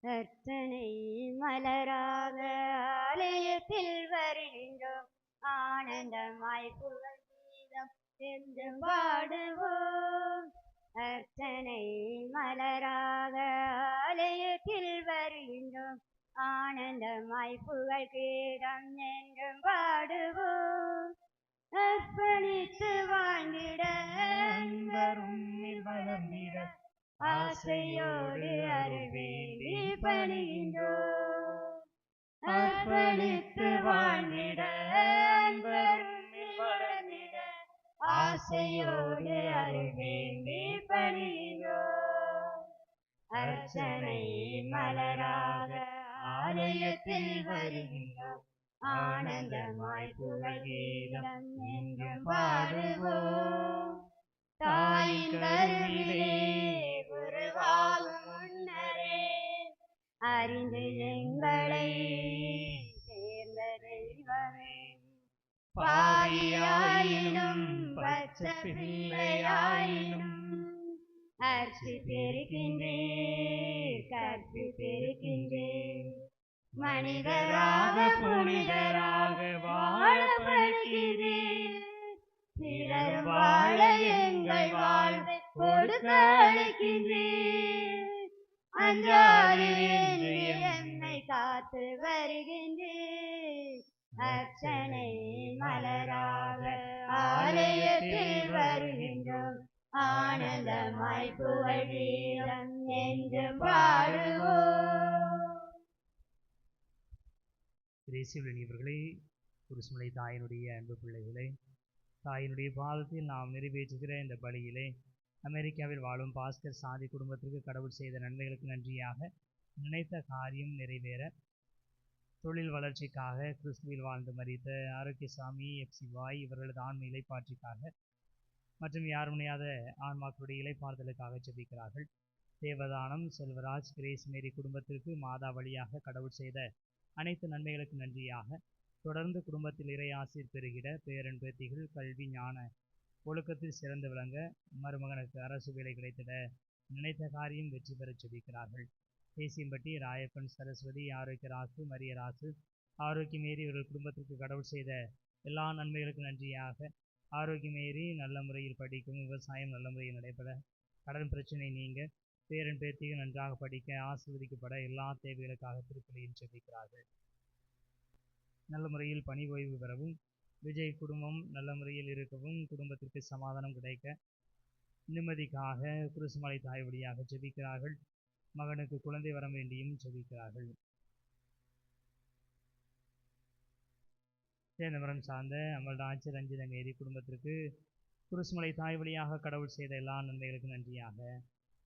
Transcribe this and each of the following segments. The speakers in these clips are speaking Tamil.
அர்ச்சனை மலராக ஆலயத்தில் வருகின்றோம், ஆனந்தமாய் புகழ் கீதம் என்றும் பாடுவோம். அர்ச்சனை மலராக ஆலயத்தில் வருகின்றோம், ஆனந்தமாய் புகழ் கீதம் என்றும் பாடுவோம். அர்ப்பணித்து வாழ்ந்திட அன்பரும் வளர்ந்திட ஆசையோடு அருள் வேண்டி பணிகின்றோம். அர்ப்பணித்து வாழ்ந்திட அன்பரும் வளர்ந்திட ஆசையோடு அருள் வேண்டி பணிகின்றோம். அர்ச்சனை மலராக ஆலயத்தில் வருகின்றோம், ஆனந்தமாய் புகழ் கீதம் என்றும் பாடுவோம். தாயின் கருவிலே உருவாகும் முன்னரே அறிந்து எங்களை சேர்ந்த தெய்வமே, பாவியாயினும் பச்சை பிள்ளையாயினும் அர்ச்சித்திருக்கின்றேன், கற்பித்திருக்கின்றேன். மனிதராக புனிதராக வாழப்படுகிறேன், பிறர் வாழ எங்கள் வாழ்வை கொடுக்க அழைக்கின்றேன். அஞ்சாதிருந்து என்னை காத்து வருகின்றேன். அர்ச்சனை மலராக ஆலயத்தில் வருகின்றோம், ஆனந்தமாய் புகழ் கீதம் என்றும் பாடுவோம். இயேசுவினியவர்களே, குருசுமலை தாயினுடைய அன்பு பிள்ளைகளே, தாயினுடைய பாதத்தில் நாம் நிறைவேற்றுகிற இந்த பலியிலே அமெரிக்காவில் வாழும் பாஸ்கர் சாதி குடும்பத்திற்கு கடவுள் செய்த நன்மைகளுக்கு நன்றியாக நினைத்த காரியம் நிறைவேற, தொழில் வளர்ச்சிக்காக, கிறிஸ்துவில் வாழ்ந்து மரித்த ஆரோக்கியசாமி எப்சிவாய் இவர்களது ஆன்ம இலைப்பாற்றிக்காக மற்றும் யார் முனையாத ஆன்மாக்களுடைய இலைப்பாறுதலுக்காக ஜெபிக்கிறார்கள். தேவதானம் செல்வராஜ் கிரேஸ் மேரி குடும்பத்திற்கு மாதா வழியாக கடவுள் செய்த அனைத்து நன்மைகளுக்கு நன்றியாக தொடர்ந்து குடும்பத்தில் இறை ஆசீர் பெறுகிற பேரன் பேத்திகள் கல்வி ஞான ஒழுக்கத்தில் சிறந்து விளங்க, மருமகனுக்கு அரசு வேலை கிடைத்திட நினைத்த காரியம் வெற்றி பெற ஜெபிக்கிறார்கள். தேசியம்பட்டி ராயப்பன் சரஸ்வதி ஆரோக்கியராசு மரியராசு ஆரோக்கியமேரி இவர்கள் குடும்பத்திற்கு கடவுள் செய்த எல்லா நன்மைகளுக்கு நன்றியாக ஆரோக்கியமேரி நல்ல முறையில் படிக்கும், விவசாயம் நல்ல முறையில் நடைபெற, கடன் பிரச்சனை நீங்க, பேரன் பேத்திகள் நன்றாக படிக்க, ஆசீர்வதிக்கப்பட எல்லா தேவைகளுக்காக திருப்பலியில் ஜெபிக்கிறார்கள். நல்ல முறையில் பணி ஓய்வு பெறவும், விஜய் குடும்பம் நல்ல முறையில் இருக்கவும், குடும்பத்திற்கு சமாதானம் கிடைக்க, நிம்மதிக்காக குருசுமலை தாய் வழியாக ஜெபிக்கிறார்கள். மகனுக்கு குழந்தை வர வேண்டியும் ஜெபிக்கிறார்கள். சேந்தமரம் சார்ந்த அமல்ராஜ் ரஞ்சித மேரி குடும்பத்திற்கு குருசுமலை தாய் வழியாக கடவுள் செய்த எல்லா நன்மைகளுக்கு நன்றியாக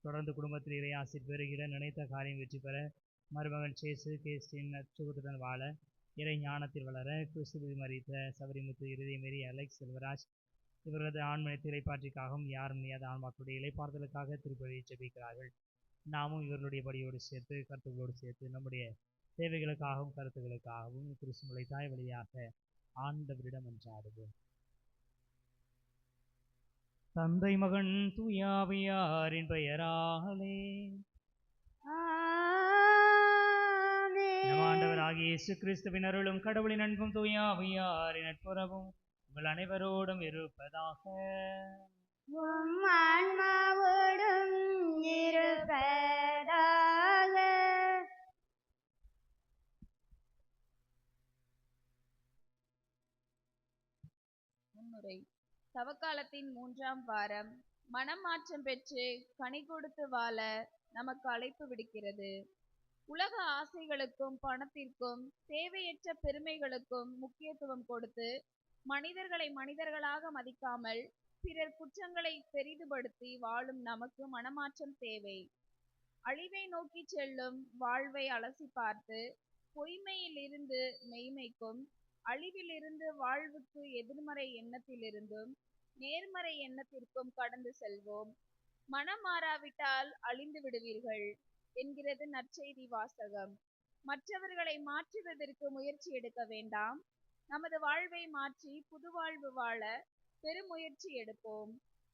தொடர்ந்து குடும்பத்தில் இறையாசிர் பெறுகிற நினைத்த காரியம் வெற்றி பெற, மருமகன் சேசு கேஸ்டின் நற்சுகத்துடன் வாழ, இறை ஞானத்தில் வளர, கிறிஸ்துவில் மரித்த சபரிமுத்து இருதயமேரி அலெக்ஸ் செல்வராஜ் இவர்களது ஆண்மனத்தை இலைப்பாற்றிக்காகவும் யாரும் முடியாத ஆன்மாக்களுடைய இலைப்பாறுதலுக்காக திருப்பலியை ஜெபிக்கிறார்கள். நாமும் இவர்களுடைய படியோடு சேர்த்து கருத்துக்களோடு சேர்த்து நம்முடைய தேவைகளுக்காகவும் கருத்துக்களுக்காகவும் கிறிஸ்துமலை தாய் வழியாக ஆண்டவரிடம் மன்றாடுவோம். தந்தை மகன் தூயாவியாரின் பெயராலே ஆண்டவராகிய இயேசு கிறிஸ்துவின் அருளும் கடவுளின் அன்பும் தூயாவியாரின் நட்புறவும் உங்கள் அனைவரோடும் இருப்பதாக. ஆன்மாவோடும் இருப்பதாக. முன்னுரை. தவக்காலத்தின் 3ஆம் வாரம் மனமாற்றம் பெற்று கனி கொடுத்து வாழ நமக்கு அழைப்பு விடுக்கிறது. உலக ஆசைகளுக்கும் பணத்திற்கும் தேவையற்ற பெருமைகளுக்கும் முக்கியத்துவம் கொடுத்து மனிதர்களை மனிதர்களாக மதிக்காமல் பிறர் குற்றங்களை பெரிதுபடுத்தி வாழும் நமக்கு மனமாற்றம் தேவை. அழிவை நோக்கி செல்லும் வாழ்வை அலசி பார்த்து பொய்மையில் இருந்து மெய்மைக்கும், அழிவிலிருந்து வாழ்வுக்கு எதிர்மறை எண்ணத்திலிருந்தும் நேர்மறை எண்ணத்திற்கும் கடந்து செல்வோம். மனம் மாறாவிட்டால் அழிந்து விடுவீர்கள் என்கிறது நற்செய்தி வாசகம். மற்றவர்களை மாற்றுவதற்கு முயற்சி எடுக்க வேண்டாம். நமது வாழ்வை மாற்றி புது வாழ்வு வாழ பெருமுயற்சி எடுப்போம்.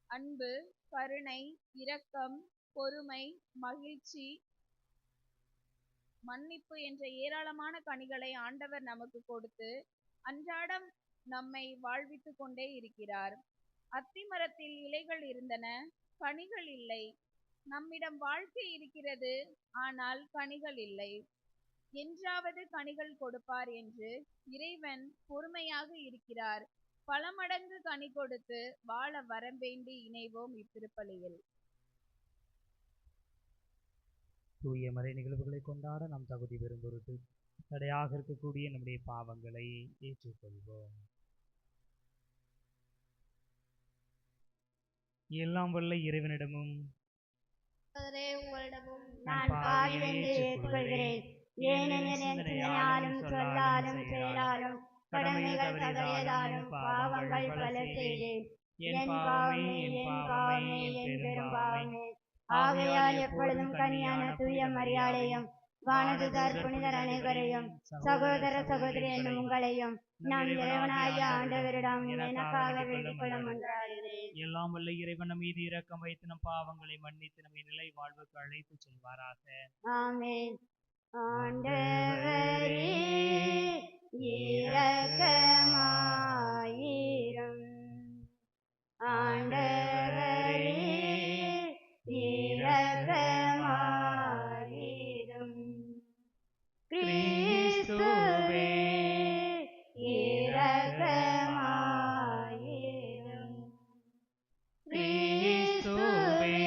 அன்பு, கருணை, இரக்கம், பொறுமை, மகிழ்ச்சி, மன்னிப்பு என்ற ஏராளமான கனிகளை ஆண்டவர் நமக்கு கொடுத்து அன்றாடம் நம்மை வாழ்வித்துக் கொண்டே இருக்கிறார். அத்திமரத்தில் இலைகள் இருந்தன, கனிகள் இல்லை. நம்மிடம் வாழ்க்கை இருக்கிறது, ஆனால் கனிகள் இல்லை. என்றாவது கனிகள் கொடுப்பார் என்று இறைவன் பொறுமையாக இருக்கிறார். பல மடங்கு கனி கொடுத்து வாழ வரம் வேண்டி இணைவோம் இத்திருப்பலியில். தூய மறை நிகழ்வுகளை கொண்டாட நாம் தகுதி பெறும் பொருட்டு தடையாக இருக்கக்கூடிய நம்முடைய பாவங்களை ஏற்றுக்கொள்வோம். எல்லாம் வல்ல இறைவனிடமும் உங்களிடமும் நான் பாவியென்று ஏற்றுக்கொள்கிறேன். ஏனெனில் என் சிந்தனையாலும் சொல்லாலும் செயலாலும் கடமைகள் தவறியதாலும் பாவங்கள் பல செய்தேன். என் பாவமே என் பாவமே என் பெரும் பாவமே. ஆகையால் எப்பொழுதும் கன்னியான தூய மரியாதையும் வானதுதர் புனிதர் அனைவரையும் சகோதர சகோதரி என்னும் உங்களையும் நம் இறைவனாகிய ஆண்டவரிடம் எனக்காக வேண்டிக் கொள்ள மன்றாடுகிறேன். எல்லாம் வல்ல இறைவன் நம் மீது இரக்கம் வைத்து நம் பாவங்களை மன்னித்து நம்மை நிலை வாழ்வுக்கு அழைத்து செல்வாராக. ஆமென். ஆண்டவரே இரக்கமாயிரும். ஆண்டவரே இரக்கமாயிரும். கிறிஸ்துவே இரக்கமாயிரும். கிறிஸ்துவே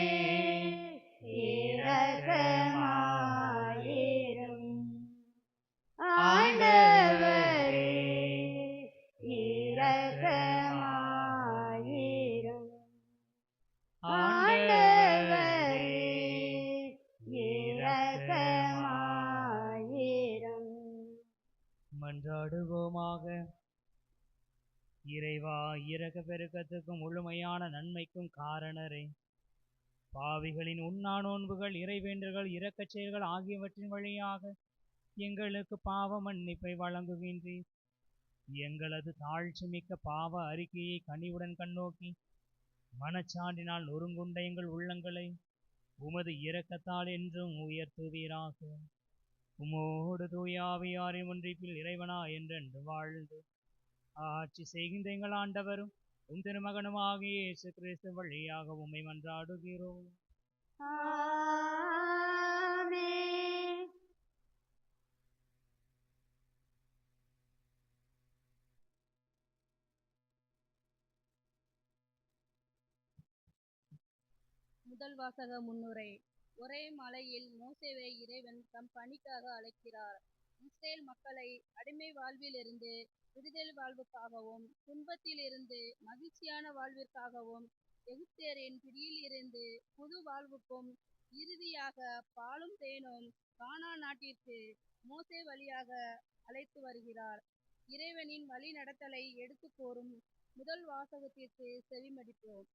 இரக்கமாயிரும். ஆண்டவரே இரக்கமாயிரும். ஆண்டவரே இரக்கமாயிரும். மன்றாடுவோமாக. இறைவா, இரக்க பெருக்கத்துக்கும் முழுமையான நன்மைக்கும் காரணரே, பாவிகளின் உண்ணா நோன்புகள், இறைவேண்டல்கள், இரக்கச் செயல்கள் ஆகியவற்றின் வழியாக எங்களுக்கு பாவ மன்னிப்பை வழங்குகின்றீர். எங்களது தாழ்ச்சி மிக்க பாவ அறிக்கையை கனிவுடன் கண்ணோக்கி மனச்சான்றினால் நொறுங்குண்ட எங்கள் உள்ளங்களை உமது இரக்கத்தால் என்றும் உயர்த்துவீராக. உமோடு தூயாவியாரின் ஒன்றிப்பில் இறைவனா என்றென்று வாழ்ந்து ஆட்சி செய்கின்ற எங்கள் ஆண்டவரும் உம் திருமகனுமாகிய இயேசு கிறிஸ்து வழியாக உம்மை மன்றாடுகிறோம். ஆமென். முதல் வாசக முன்னுரை. ஒரே மலையில் மோசேவை இறைவன் தம் பணிக்காக அழைக்கிறார். இஸ்ரேல் மக்களை அடிமை வாழ்விலிருந்து விடுதலை வாழ்வுக்காகவும் துன்பத்திலிருந்து மகிழ்ச்சியான வாழ்விற்காகவும் எகிப்தியரின் பிடியில் இருந்து புது வாழ்வுக்கும் இறுதியாக பாலும் தேனும் கானான் நாட்டிற்கு மோசே வழியாக அழைத்து வருகிறார். இறைவனின் வழி நடத்தலை எடுத்து கூறும் முதல் வாசகத்திற்கு செவிமடிப்போம்.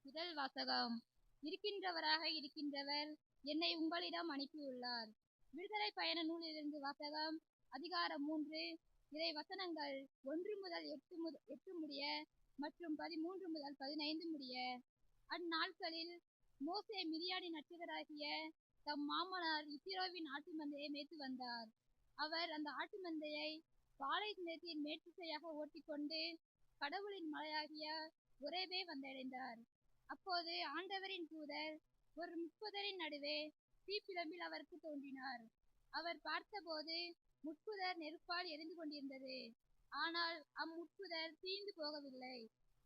முதல் வாசகம். இருக்கின்றவராக இருக்கின்றவர் என்னை உங்களிடம் அனுப்பியுள்ளார். விடுதலை பயண நூலிலிருந்து வாசகம். அதிகாரம் 3, இறை வசனங்கள் 1 முதல் 8 முடிய மற்றும் 13 முதல் 15 முடிய. அந்நாட்களில் மோசே மிதியானின் அர்ச்சகராகிய தம் மாமனார் இத்திரோவின் ஆட்டு மந்தையை மேய்த்து வந்தார். அவர் அந்த ஆட்டு மந்தையை பாலை நிலத்தின் மேற்திசையாக ஓட்டிக்கொண்டு கடவுளின் மலையாகிய ஒரேபே வந்தடைந்தார். அப்போது ஆண்டவரின் தூதர் ஒரு முட்புதரின் நடுவே தீப்பிழம்பில் அவருக்கு தோன்றினார். அவர் பார்த்தபோது முட்புதர் நெருப்பால் எரிந்து கொண்டிருந்தது. ஆனால் அம்முட்புதர் தீர்ந்து போகவில்லை.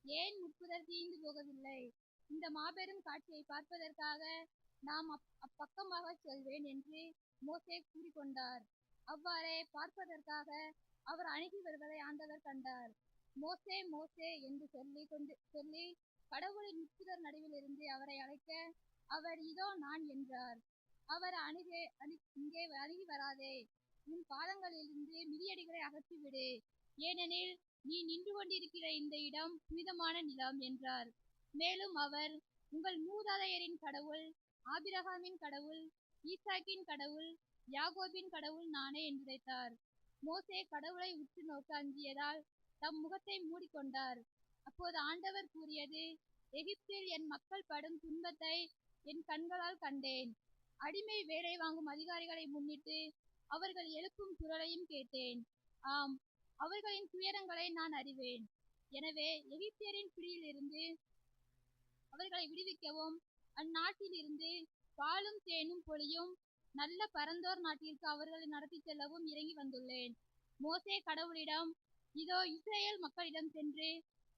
ஏன் முட்புதர் தீர்ந்து போகவில்லை? இந்த மாபெரும் காட்சியை பார்ப்பதற்காக நாம் அப்பக்கமாக செல்வேன் என்று மோசே கூறிக்கொண்டார். அவ்வாறே பார்ப்பதற்காக அவர் அணுகி வருவதை ஆண்டவர் கண்டார். மோசே மோசே என்று சொல்லி கடவுளின் முட்புதர் நடுவிலிருந்து அவரை அழைக்க அவர் இதோ நான் என்றார். அவர் இங்கே அணுகி வராதே, உன் பாதங்களிலிருந்து மிதியடிகளை அகற்றிவிடு, ஏனெனில் நீ நின்று கொண்டிருக்கிற இந்த இடம் புனிதமான நிலம் என்றார். மேலும் அவர் உங்கள் மூதாதையரின் கடவுள், ஆபிரகாமின் கடவுள், ஈசாக்கின் கடவுள், யாக்கோபின் கடவுள் நானே என்றுரைத்தார். மோசே கடவுளை உற்று நோக்க அஞ்சியதால் தம் முகத்தை மூடிக்கொண்டார். அப்போது ஆண்டவர் கூறியது, எகிப்தில் என் மக்கள் படும் துன்பத்தை என் கண்களால் கண்டேன். அடிமை வேலை வாங்கும் அதிகாரிகளை முன்னிட்டு அவர்கள் எழுப்பும் குரலையும் கேட்டேன். ஆம், அவர்களின் துயரங்களை நான் அறிவேன். எனவே எகிப்தியரின் பிடியிலிருந்து அவர்களை விடுவிக்கவும், அந்நாட்டிலிருந்து பாலும் தேனும் பொழியும் நல்ல பரந்தோர் நாட்டிற்கு அவர்களை நடத்தி செல்லவும் இறங்கி வந்துள்ளேன். மோசே கடவுளிடம், இதோ இஸ்ரேல் மக்களிடம் சென்று,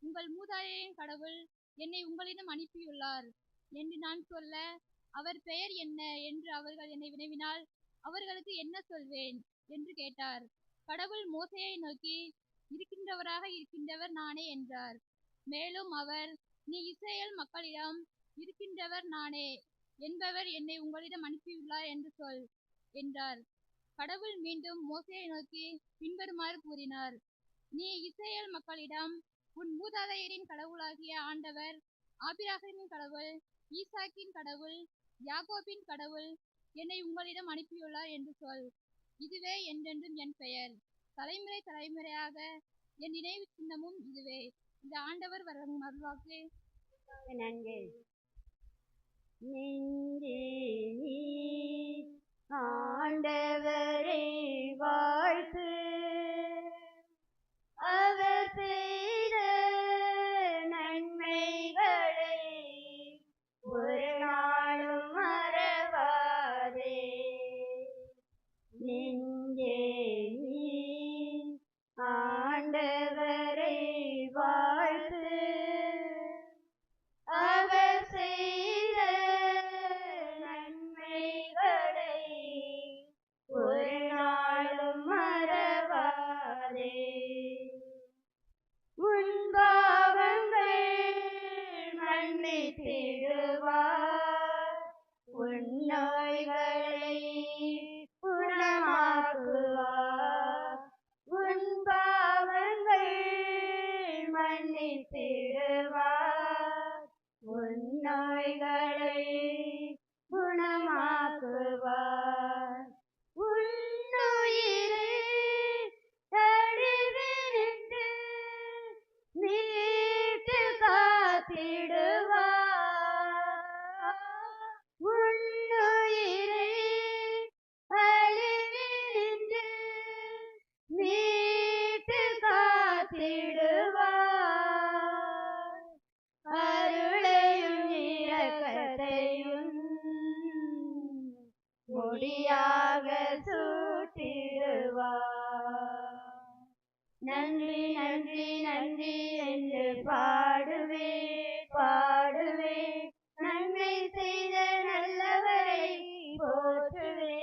உங்கள் மூதாதையரின் கடவுள் என்னை உங்களிடம் அனுப்பியுள்ளார் என்று நான் சொல்ல, அவர் பெயர் என்ன என்று அவர்கள் என்னை வினவினால் அவர்களுக்கு என்ன சொல்வேன் என்று கேட்டார். கடவுள் மோசேயை நோக்கி, இருக்கின்றவராக இருக்கின்றவர் நானே என்றார். மேலும் அவர், நீ இஸ்ரேல் மக்களிடம், இருக்கின்றவர் நானே என்பவர் என்னை உங்களிடம் அனுப்பியுள்ளார் என்று சொல் என்றார். கடவுள் மீண்டும் மோசேயை நோக்கி பின்வருமாறு கூறினார். நீ இஸ்ரேல் மக்களிடம், உன் மூதாதையரின் கடவுளாகிய ஆண்டவர், ஆபிரகாமின் கடவுள், ஈசாக்கின் கடவுள், யாக்கோபின் கடவுள் என்னை உங்களிடம் அனுப்பியுள்ளார் என்று சொல். இதுவே என்றென்றும் என் பெயர், தலைமுறை தலைமுறையாக என் நினைவு சின்னமும் இதுவே. இந்த ஆண்டவர் வரும் அருள்வாக்கு. நன்றி. நெஞ்சே நீ ஆண்டவரை வாழ்த்து, அவர் செய்த நன்மைகளை ஒரு நாளும் மறவாதே. நெஞ்சே நீ ஆண்டவரை வாழ்த்து, அவர் செய்த நன்மைகளை ஒரு நாளும் மறவாதே. உன் பாவங்கள் மன்னித்திடுவார், உன் நோய்களை குணமாக்குவார். உன் பாவங்கள் மன்னித்திடுவார், உன் நோய்களை குணமாக்குவார். உன்னுயிரை தழுவினின்று மீட்டு காத்திடுவார். உன்னுயிரை அழிவினின்று மீட்டு காத்திடுவார். அருளையும் இரக்கத்தையும் முடியாக சூட்டிடுவார். நன்றி நன்றி நன்றி என்று பாடுவே பாடுவே, நன்மை செய்த நல்லவரை போற்றுவே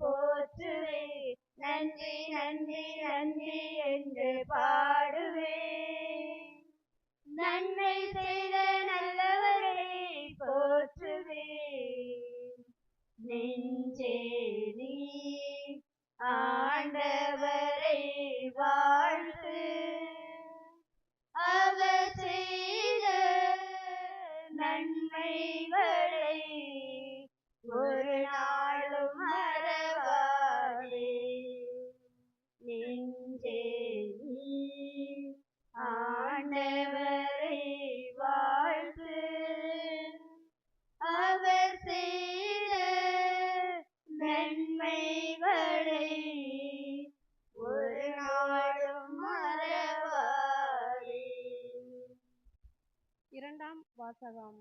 போற்றுவே. நன்றி நன்றி நன்றி என்று பாடுவே, நன்மை செய்த நல்லவரை போற்றுவே. நெஞ்சே நீ ஆண்டவரை வாழ்த்து, அவர் செய்த நன்மைகளை ஒரு நாளும் மறவாதே. நெஞ்சே நீ ஆண்டவரை வாழ்த்து, அவர் செய்த நன்மைகளை ஒரு நாளும் மறவாதே. இரண்டாம் வாசகம்.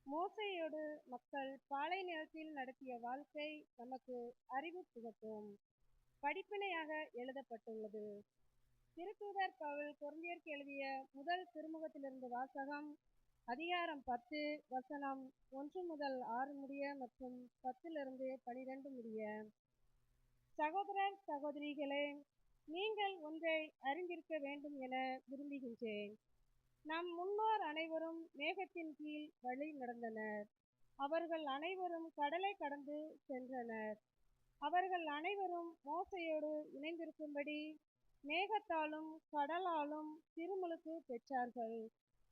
மோசேயோடு மக்கள் பாலை நிலத்தில் நடத்திய வாழ்க்கை நமக்கு அறிவு புகட்டும். படிப்பினையாக எழுதப்பட்டுள்ளது. திருத்தூதர் பவுல் கொரிந்தியருக்கு எழுதிய முதல் திருமுகத்திலிருந்து வாசகம். அதிகாரம் 10, வசனம் 1 முதல் 6 முடிய மற்றும் 10 முடிய. சகோதரர் சகோதரிகளே, நீங்கள் ஒன்றை அறிந்திருக்க வேண்டும் என விரும்புகின்றேன். நம் முன்னோர் அனைவரும் மேகத்தின் கீழ் வழி நடந்தனர். அவர்கள் அனைவரும் கடலை கடந்து சென்றனர். அவர்கள் அனைவரும் மோசேயோடு இணைந்திருக்கும்படி மேகத்தாலும் கடலாலும் திருமுழுக்கு பெற்றார்கள்.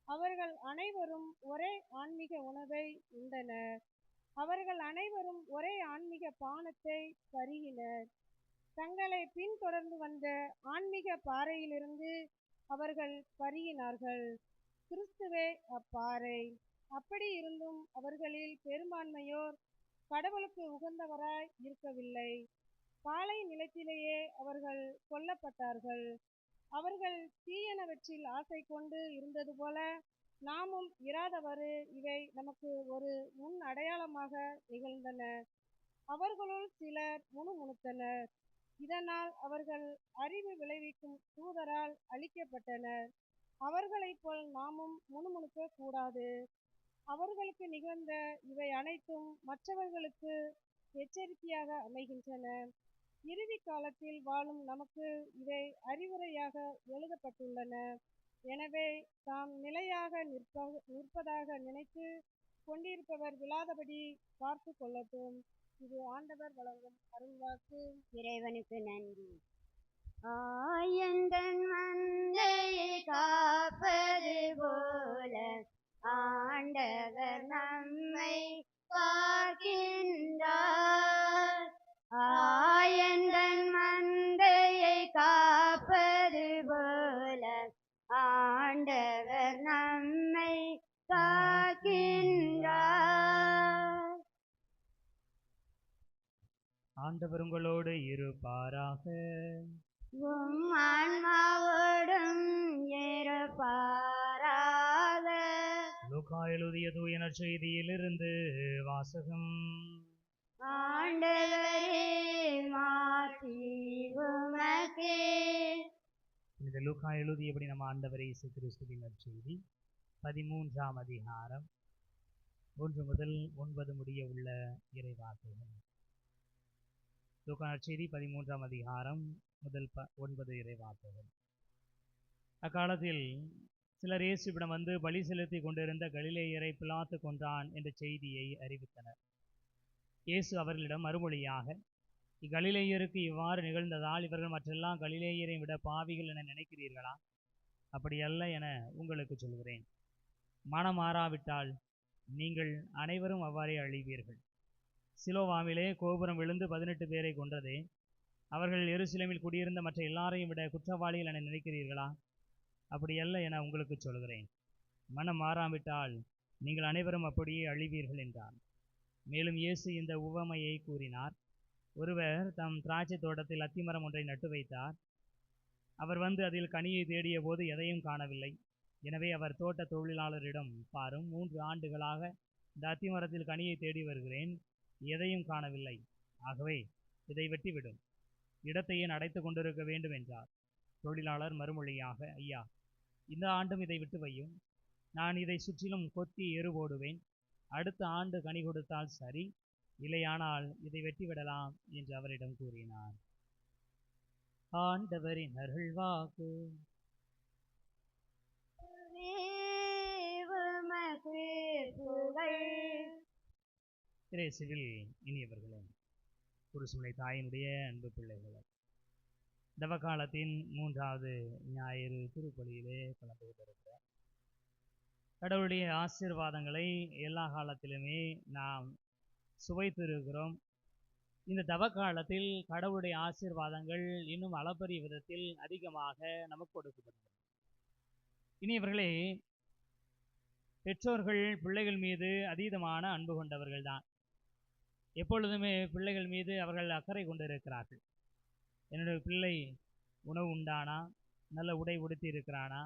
அவர்கள் அனைவரும் ஒரே ஆன்மீக உணவை உண்டனர். அவர்கள் அனைவரும் ஒரே ஆன்மீக பானத்தை பருகினர். தங்களை பின்தொடர்ந்து வந்த ஆன்மீக பாறையிலிருந்து அவர்கள் பருகினார்கள். கிறிஸ்துவே அப்பாறை. அப்படி இருந்தும் அவர்களில் பெரும்பான்மையோர் கடவுளுக்கு உகந்தவராய் இருக்கவில்லை. பாலை நிலத்திலேயே அவர்கள் கொல்லப்பட்டார்கள். அவர்கள் தீயனவற்றில் ஆசை கொண்டு இருந்தது போல நாமும் இராதவாறு இவை நமக்கு ஒரு முன் அடையாளமாக நிகழ்ந்தன. அவர்களுள் சிலர் முணுமுணுத்தனர். இதனால் அவர்கள் அறிவு விளைவிக்கும் தூதரால் அழிக்கப்பட்டனர். அவர்களைப் போல் நாமும் முணுமுணுக்க கூடாது. அவர்களுக்கு நிகழ்ந்த இவை அனைத்தும் மற்றவர்களுக்கு எச்சரிக்கையாக அமைகின்றன. இறுதி காலத்தில் வாழும் நமக்கு இவை அறிவுரையாக எழுதப்பட்டுள்ளன. எனவே தாம் நிலையாக நிற்பதாக நினைத்து கொண்டிருப்பவர் விழாதபடி பார்த்து கொள்ளட்டும். இது ஆண்டவர் வழங்கும் அருள்வாக்கு. இறைவனுக்கு நன்றி. ஆயந்தன் மந்தையை காப்பது போல ஆண்டவர் நம்மை காக்கின்றார். ஆயந்தன் மந்தையை காப்பது போல ஆண்டவர் நம்மை காக்கின்றார். ஆண்டவர் உங்களோடு இருப்பாராக. உம் ஆன்மாவோடும் இருப்பாராக. லூக்கா எழுதிய தூய நற்செய்தியிலிருந்து வாசகம். ஆண்டவரே மாற்றி உமக்கே. இந்த லூக்கா எழுதியபடி நம்ம ஆண்டவர் இயேசு கிறிஸ்துவின் நற்செய்தி 13ஆம் அதிகாரம் 1 முதல் 9 முடிய உள்ள இறைவார்த்தைகள். லூக்கா நற்செய்தி 13ஆம் அதிகாரம் முதல் 9 இறைவார்த்தைகள். அக்காலத்தில் சிலர் இயேசுவிடம் வந்து பலி செலுத்தி கொண்டிருந்த கலிலேயரை பிலாத்து கொன்றான் என்ற செய்தியை அறிவித்தனர். இயேசு அவர்களிடம் மறுமொழியாக, இக்கலிலேயருக்கு இவ்வாறு நிகழ்ந்ததால் இவர்கள் மற்றெல்லா கலிலேயரை விட பாவிகள் என நினைக்கிறீர்களா? அப்படியல்ல என உங்களுக்கு சொல்கிறேன். மனம் மாறாவிட்டால் நீங்கள் அனைவரும் அவ்வாறே அழிவீர்கள். சிலோவாமிலே கோபுரம் விழுந்து 18 பேரை கொன்றதே, அவர்கள் எருசலேமில் குடியிருந்த மற்ற எல்லாரையும் விட குற்றவாளிகள் என நினைக்கிறீர்களா? அப்படியல்ல என உங்களுக்கு சொல்கிறேன். மனம் மாறாவிட்டால் நீங்கள் அனைவரும் அப்படியே அழிவீர்கள் என்றார். மேலும் இயேசு இந்த உவமையை கூறினார். ஒருவர் தம் திராட்சை தோட்டத்தில் அத்திமரம் ஒன்றை நட்டு வைத்தார். அவர் வந்து அதில் கனியை தேடிய போது எதையும் காணவில்லை. எனவே அவர் தோட்ட தொழிலாளரிடம், பாரும், 3 ஆண்டுகளாக இந்த அத்திமரத்தில் கனியை தேடி வருகிறேன், எதையும் காணவில்லை. ஆகவே இதை வெட்டிவிடும், இடத்தை ஏன் அடைத்து கொண்டிருக்க வேண்டும் என்றார். தொழிலாளர் மறுமொழியாக, ஐயா, இந்த ஆண்டும் இதை விட்டு வையும். நான் இதை சுற்றிலும் கொத்தி எரு போடுவேன். அடுத்த ஆண்டு கனி கொடுத்தால் சரி, இல்லையானால் இதை வெட்டிவிடலாம் என்று அவரிடம் கூறினார். ஆண்டவரின் அருள்வாக்கு. இயேசுவில் இனியவர்களே, குருசுமலை தாயினுடைய அன்பு பிள்ளைகளே, தவக்காலத்தின் 3வது ஞாயிறு திருப்பலியிலே கலந்து கொண்டிருக்கிறார். கடவுளுடைய ஆசீர்வாதங்களை எல்லா காலத்திலுமே நாம் சுவைத்திருக்கிறோம். இந்த தவக்காலத்தில் கடவுளுடைய ஆசீர்வாதங்கள் இன்னும் அளப்பரிய விதத்தில் அதிகமாக நமக்கு கொடுக்கப்படுகிறது. இனியவர்களே, பெற்றோர்கள் பிள்ளைகள் மீது அதீதமான அன்பு கொண்டவர்கள் தான். எப்பொழுதுமே பிள்ளைகள் மீது அவர்கள் அக்கறை கொண்டிருக்கிறார்கள். என்னுடைய பிள்ளை உணவு உண்டானா, நல்ல உடை உடுத்தி இருக்கிறானா,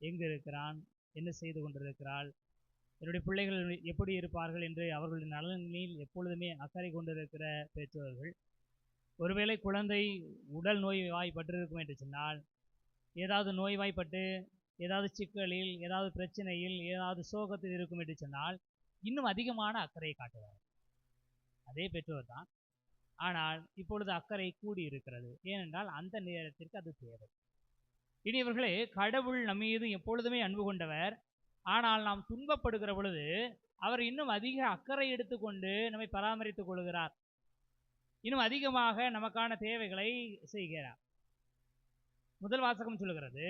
எங்கு இருக்கிறான், என்ன செய்து கொண்டிருக்கிறாள், என்னுடைய பிள்ளைகள் எப்படி இருப்பார்கள் என்று அவர்களுடைய நலனில் எப்பொழுதுமே அக்கறை கொண்டிருக்கிற பெற்றோர்கள். ஒருவேளை குழந்தை உடல் நோய்வாய்ப்பட்டிருக்கும் என்று சொன்னால், ஏதாவது நோய்வாய்ப்பட்டு ஏதாவது சிக்கலில், ஏதாவது பிரச்சனையில், ஏதாவது சோகத்தில் இருக்கும் என்று சொன்னால் இன்னும் அதிகமான அக்கறையை காட்டுவார். அதே பெற்றோர் தான். ஆனால் இப்பொழுது அக்கறை கூடி இருக்கிறது. ஏனென்றால் அந்த நேரத்திற்கு அது தேவை. இனியவர்களே, கடவுள் நம்மீது எப்பொழுதுமே அன்பு கொண்டவர். ஆனால் நாம் துன்பப்படுகிற பொழுது அவர் இன்னும் அதிக அக்கறை எடுத்துக்கொண்டு நம்மை பராமரித்துக் கொள்கிறார். இன்னும் அதிகமாக நமக்கான தேவைகளை செய்கிறார். முதல் வாசகம் சொல்லுகிறது,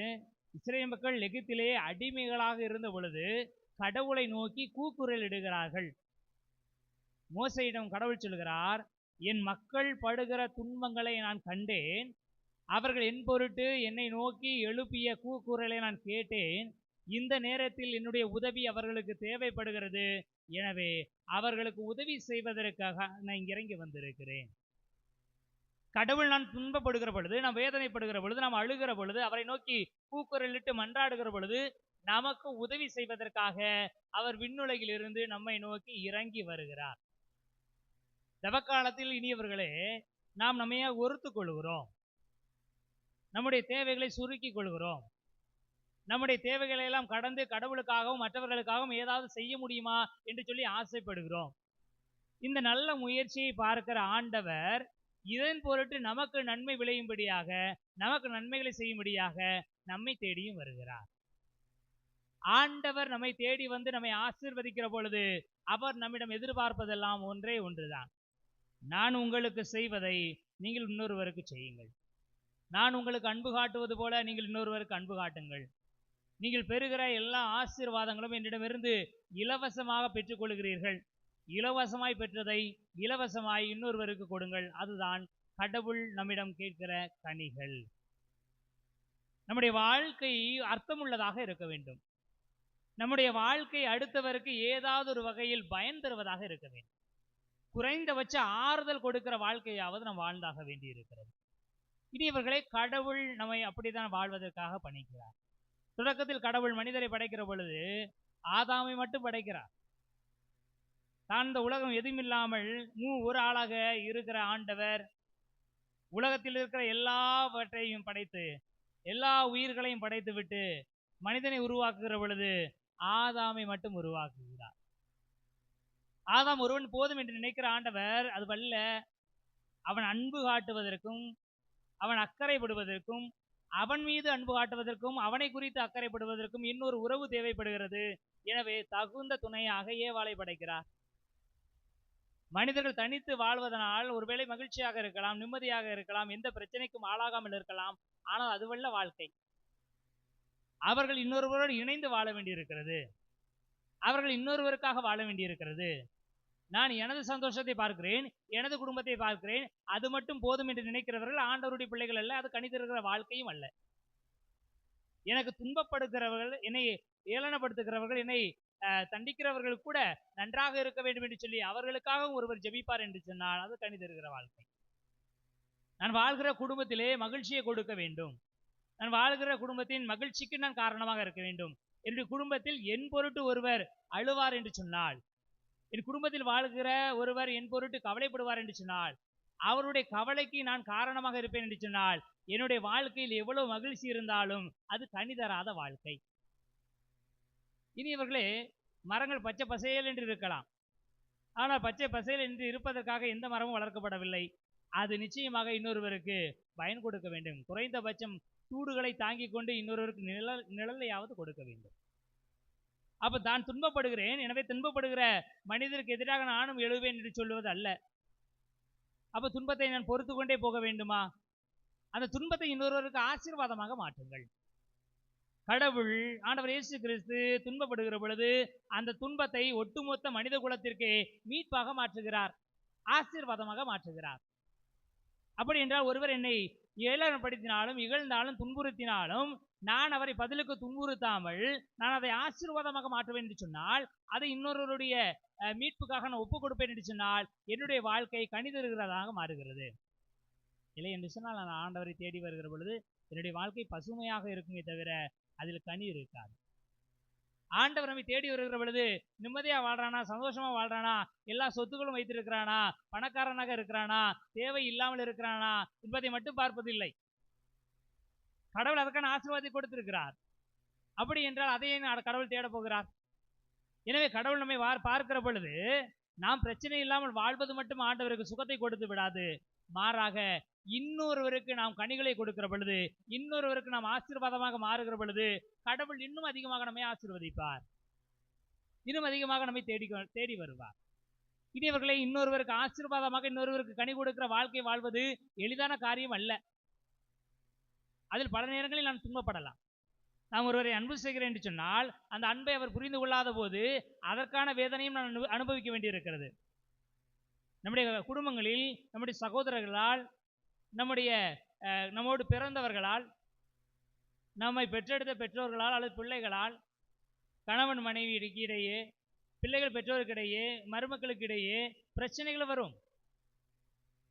இஸ்ரேல் மக்கள் எகிப்திலே அடிமைகளாக இருந்த பொழுது கடவுளை நோக்கி கூக்குரல் இடுகிறார்கள். மோசேயிடம் கடவுள் சொல்கிறார், என் மக்கள் படுகிற துன்பங்களை நான் கண்டேன். அவர்கள் என் பொருட்டு என்னை நோக்கி எழுப்பிய கூக்குரலை நான் கேட்டேன். இந்த நேரத்தில் என்னுடைய உதவி அவர்களுக்கு தேவைப்படுகிறது. எனவே அவர்களுக்கு உதவி செய்வதற்காக நான் இங்க இறங்கி வந்திருக்கிறேன். கடவுள் நான் துன்பப்படுகிற பொழுது, நாம் வேதனைப்படுகிற பொழுது, நாம் அழுகிற பொழுது, அவரை நோக்கி கூக்குரலிட்டு மன்றாடுகிற பொழுது நமக்கு உதவி செய்வதற்காக அவர் விண்ணுலகில் இருந்து நம்மை நோக்கி இறங்கி வருகிறார். தவக்காலத்தில் இனியவர்களே, நாம் நம்மையே ஒருத்துக் கொள்கிறோம், நம்முடைய தேவைகளை சுருக்கிக் கொள்கிறோம், நம்முடைய தேவைகளை எல்லாம் கடந்து கடவுளுக்காகவும் மற்றவர்களுக்காகவும் ஏதாவது செய்ய முடியுமா என்று சொல்லி ஆசைப்படுகிறோம். இந்த நல்ல முயற்சியை பார்க்கிற ஆண்டவர் இதன் பொருட்டு நமக்கு நன்மை விளையும்படியாக, நமக்கு நன்மைகளை செய்யும்படியாக நம்மை தேடியும் வருகிறார். ஆண்டவர் நம்மை தேடி வந்து நம்மை ஆசீர்வதிக்கிற பொழுது அவர் நம்மிடம் எதிர்பார்ப்பதெல்லாம் ஒன்றே ஒன்றுதான். நான் உங்களுக்கு செய்வதை நீங்கள் இன்னொருவருக்கு செய்யுங்கள். நான் உங்களுக்கு அன்பு காட்டுவது போல நீங்கள் இன்னொருவருக்கு அன்பு காட்டுங்கள். நீங்கள் பெறுகிற எல்லா ஆசீர்வாதங்களும் என்னிடமிருந்து இலவசமாக பெற்றுக்கொள்கிறீர்கள். இலவசமாய் பெற்றதை இலவசமாய் இன்னொருவருக்கு கொடுங்கள். அதுதான் கடவுள் நம்மிடம் கேட்கிற கனிகள். நம்முடைய வாழ்க்கை அர்த்தமுள்ளதாக இருக்க வேண்டும். நம்முடைய வாழ்க்கை அடுத்தவருக்கு ஏதாவது ஒரு வகையில் பயன் தருவதாக இருக்க வேண்டும். குறைந்தபட்ச ஆறுதல் கொடுக்கிற வாழ்க்கையாவது நாம் வாழ்ந்தாக வேண்டி இருக்கிறது. இனியவர்களே, கடவுள் நம்மை அப்படித்தான் வாழ்வதற்காக பணிக்கிறார். தொடக்கத்தில் கடவுள் மனிதரை படைக்கிற பொழுது ஆதாமை மட்டும் படைக்கிறார். தான் இந்த உலகம் எதுவுமில்லாமல் ஒரு ஆளாக இருக்கிற ஆண்டவர் உலகத்தில் இருக்கிற எல்லாவற்றையும் படைத்து எல்லா உயிர்களையும் படைத்து விட்டு மனிதனை உருவாக்குகிற பொழுது ஆதாமை மட்டும் உருவாக்குகிறார். ஆதாம் ஒருவன் போதும் என்று நினைக்கிற ஆண்டவர் அது வல்ல, அவன் அன்பு காட்டுவதற்கும் அவன் அக்கறைப்படுவதற்கும் அவன் மீது அன்பு காட்டுவதற்கும் அவனை குறித்து அக்கறைப்படுவதற்கும் இன்னொரு உறவு தேவைப்படுகிறது. எனவே தகுந்த துணையாக ஏவாளை படைக்கிறார். மனிதர்கள் தனித்து வாழ்வதனால் ஒருவேளை மகிழ்ச்சியாக இருக்கலாம், நிம்மதியாக இருக்கலாம், எந்த பிரச்சனைக்கும் ஆளாகாமல் இருக்கலாம். ஆனால் அதுவல்ல வாழ்க்கை. அவர்கள் இன்னொருவரோடு இணைந்து வாழ வேண்டியிருக்கிறது. அவர்கள் இன்னொருவருக்காக வாழ வேண்டியிருக்கிறது. நான் எனது சந்தோஷத்தை பார்க்கிறேன், எனது குடும்பத்தை பார்க்கிறேன், அது மட்டும் போதும் என்று நினைக்கிறவர்கள் ஆண்டவருடைய பிள்ளைகள் அல்ல. அது கணிதருகிற வாழ்க்கையும் அல்ல. எனக்கு துன்பப்படுகிறவர்கள், என்னை ஏளனப்படுத்துகிறவர்கள், என்னை தண்டிக்கிறவர்கள் கூட நன்றாக இருக்க வேண்டும் என்று சொல்லி அவர்களுக்காகவும் ஒருவர் ஜெபிப்பார் என்று சொன்னால் அது கணிதருகிற வாழ்க்கை. நான் வாழ்கிற குடும்பத்திலே மகிழ்ச்சியை கொடுக்க வேண்டும், நான் வாழ்கிற குடும்பத்தின் மகிழ்ச்சிக்கு நான் காரணமாக இருக்க வேண்டும் என்று குடும்பத்தில் என் பொருட்டு ஒருவர் அழுவார் என்று சொன்னால், என் குடும்பத்தில் வாழ்கிற ஒருவர் என் பொருட்டு கவலைப்படுவார் என்று சொன்னால், அவருடைய கவலைக்கு நான் காரணமாக இருப்பேன் என்று சொன்னால், என்னுடைய வாழ்க்கையில் எவ்வளவு மகிழ்ச்சி இருந்தாலும் அது கனிதராத வாழ்க்கை. இனியவர்களே, மரங்கள் பச்சை பசையல் என்று இருக்கலாம். ஆனால் பச்சை பசையல் என்று இருப்பதற்காக எந்த மரமும் வளர்க்கப்படவில்லை. அது நிச்சயமாக இன்னொருவருக்கு பயன் கொடுக்க வேண்டும். குறைந்தபட்சம் சூடுகளை தாங்கிக் கொண்டு இன்னொருவருக்கு நிழலையாவது கொடுக்க வேண்டும். அப்ப தான் துன்பப்படுகிறேன், எனவே துன்பப்படுகிற மனிதருக்கு எதிராக நானும் எழுவேன் என்று சொல்லுவது அல்ல. அப்ப துன்பத்தை நான் பொறுத்து கொண்டே போக வேண்டுமா? அந்த துன்பத்தை இன்னொருவருக்கு ஆசீர்வாதமாக மாற்றுங்கள். கடவுள் ஆண்டவர் இயேசு கிறிஸ்து துன்பப்படுகிற பொழுது அந்த துன்பத்தை ஒட்டுமொத்த மனித குலத்திற்கு மீட்பாக மாற்றுகிறார், ஆசீர்வாதமாக மாற்றுகிறார். அப்படி என்றால் ஒருவர் என்னை ஏளனப்படுத்தினாலும் இகழ்ந்தாலும் துன்புறுத்தினாலும் நான் அவரை பதிலுக்கு துன்புறுத்தாமல் நான் அதை ஆசீர்வாதமாக மாற்றுவேன் என்று சொன்னால், அதை இன்னொருவருடைய மீட்புக்காக நான் ஒப்புக் கொடுப்பேன் என்று சொன்னால் என்னுடைய வாழ்க்கை கனிதருகிறதாக மாறுகிறது. இல்லை என்று சொன்னால் நான் ஆண்டவரை தேடி வருகிற பொழுது என்னுடைய வாழ்க்கை பசுமையாக இருக்குமே தவிர அதில் கனி இருக்காது. ஆண்டவர் நம்மை தேடி வருகிற பொழுது நிம்மதியா வாழ்றானா, சந்தோஷமா வாழ்றானா, எல்லா சொத்துக்களும் வைத்திருக்கிறானா, பணக்காரனாக இருக்கிறானா, தேவை இல்லாமல் இருக்கிறானா என்பதை மட்டும் பார்ப்பதில்லை. கடவுள் அதற்கான ஆசீர்வாதத்தை கொடுத்திருக்கிறார். அப்படி என்றால் அதையே கடவுள் தேட போகிறார். எனவே கடவுள் நம்மை பார்க்கிற பொழுது நாம் பிரச்சனை இல்லாமல் வாழ்வது மட்டும் ஆண்டவருக்கு சுகத்தை கொடுத்து விடாது, மாறாக இன்னொருவருக்கு நாம் கனிகளை கொடுக்கிற பொழுது, இன்னொருவருக்கு நாம் ஆசீர்வாதமாக மாறுகிற பொழுது கடவுள் இன்னும் அதிகமாக நம்மை ஆசீர்வதிப்பார், இன்னும் அதிகமாக நம்மை தேடி வருவார். இனியவர்களை, இன்னொருவருக்கு ஆசீர்வாதமாக இன்னொருவருக்கு கனி கொடுக்கிற வாழ்க்கை வாழ்வது எளிதான காரியம் அல்ல. அதில் பல நேரங்களில் நாம் துன்பப்படலாம். நாம் ஒருவரை அன்பு செய்கிறேன் என்று சொன்னால் அந்த அன்பை அவர் புரிந்து கொள்ளாத போது அதற்கான வேதனையும் நான் அனுபவிக்க வேண்டியிருக்கிறது. நம்முடைய குடும்பங்களில் நம்முடைய சகோதரர்களால், நம்மோடு பிறந்தவர்களால், நம்மை பெற்றெடுத்த பெற்றோர்களால் அல்லது பிள்ளைகளால், கணவன் மனைவி இடையே, பிள்ளைகள் பெற்றோருக்கிடையே, மருமக்களுக்கிடையே பிரச்சனைகள் வரும்.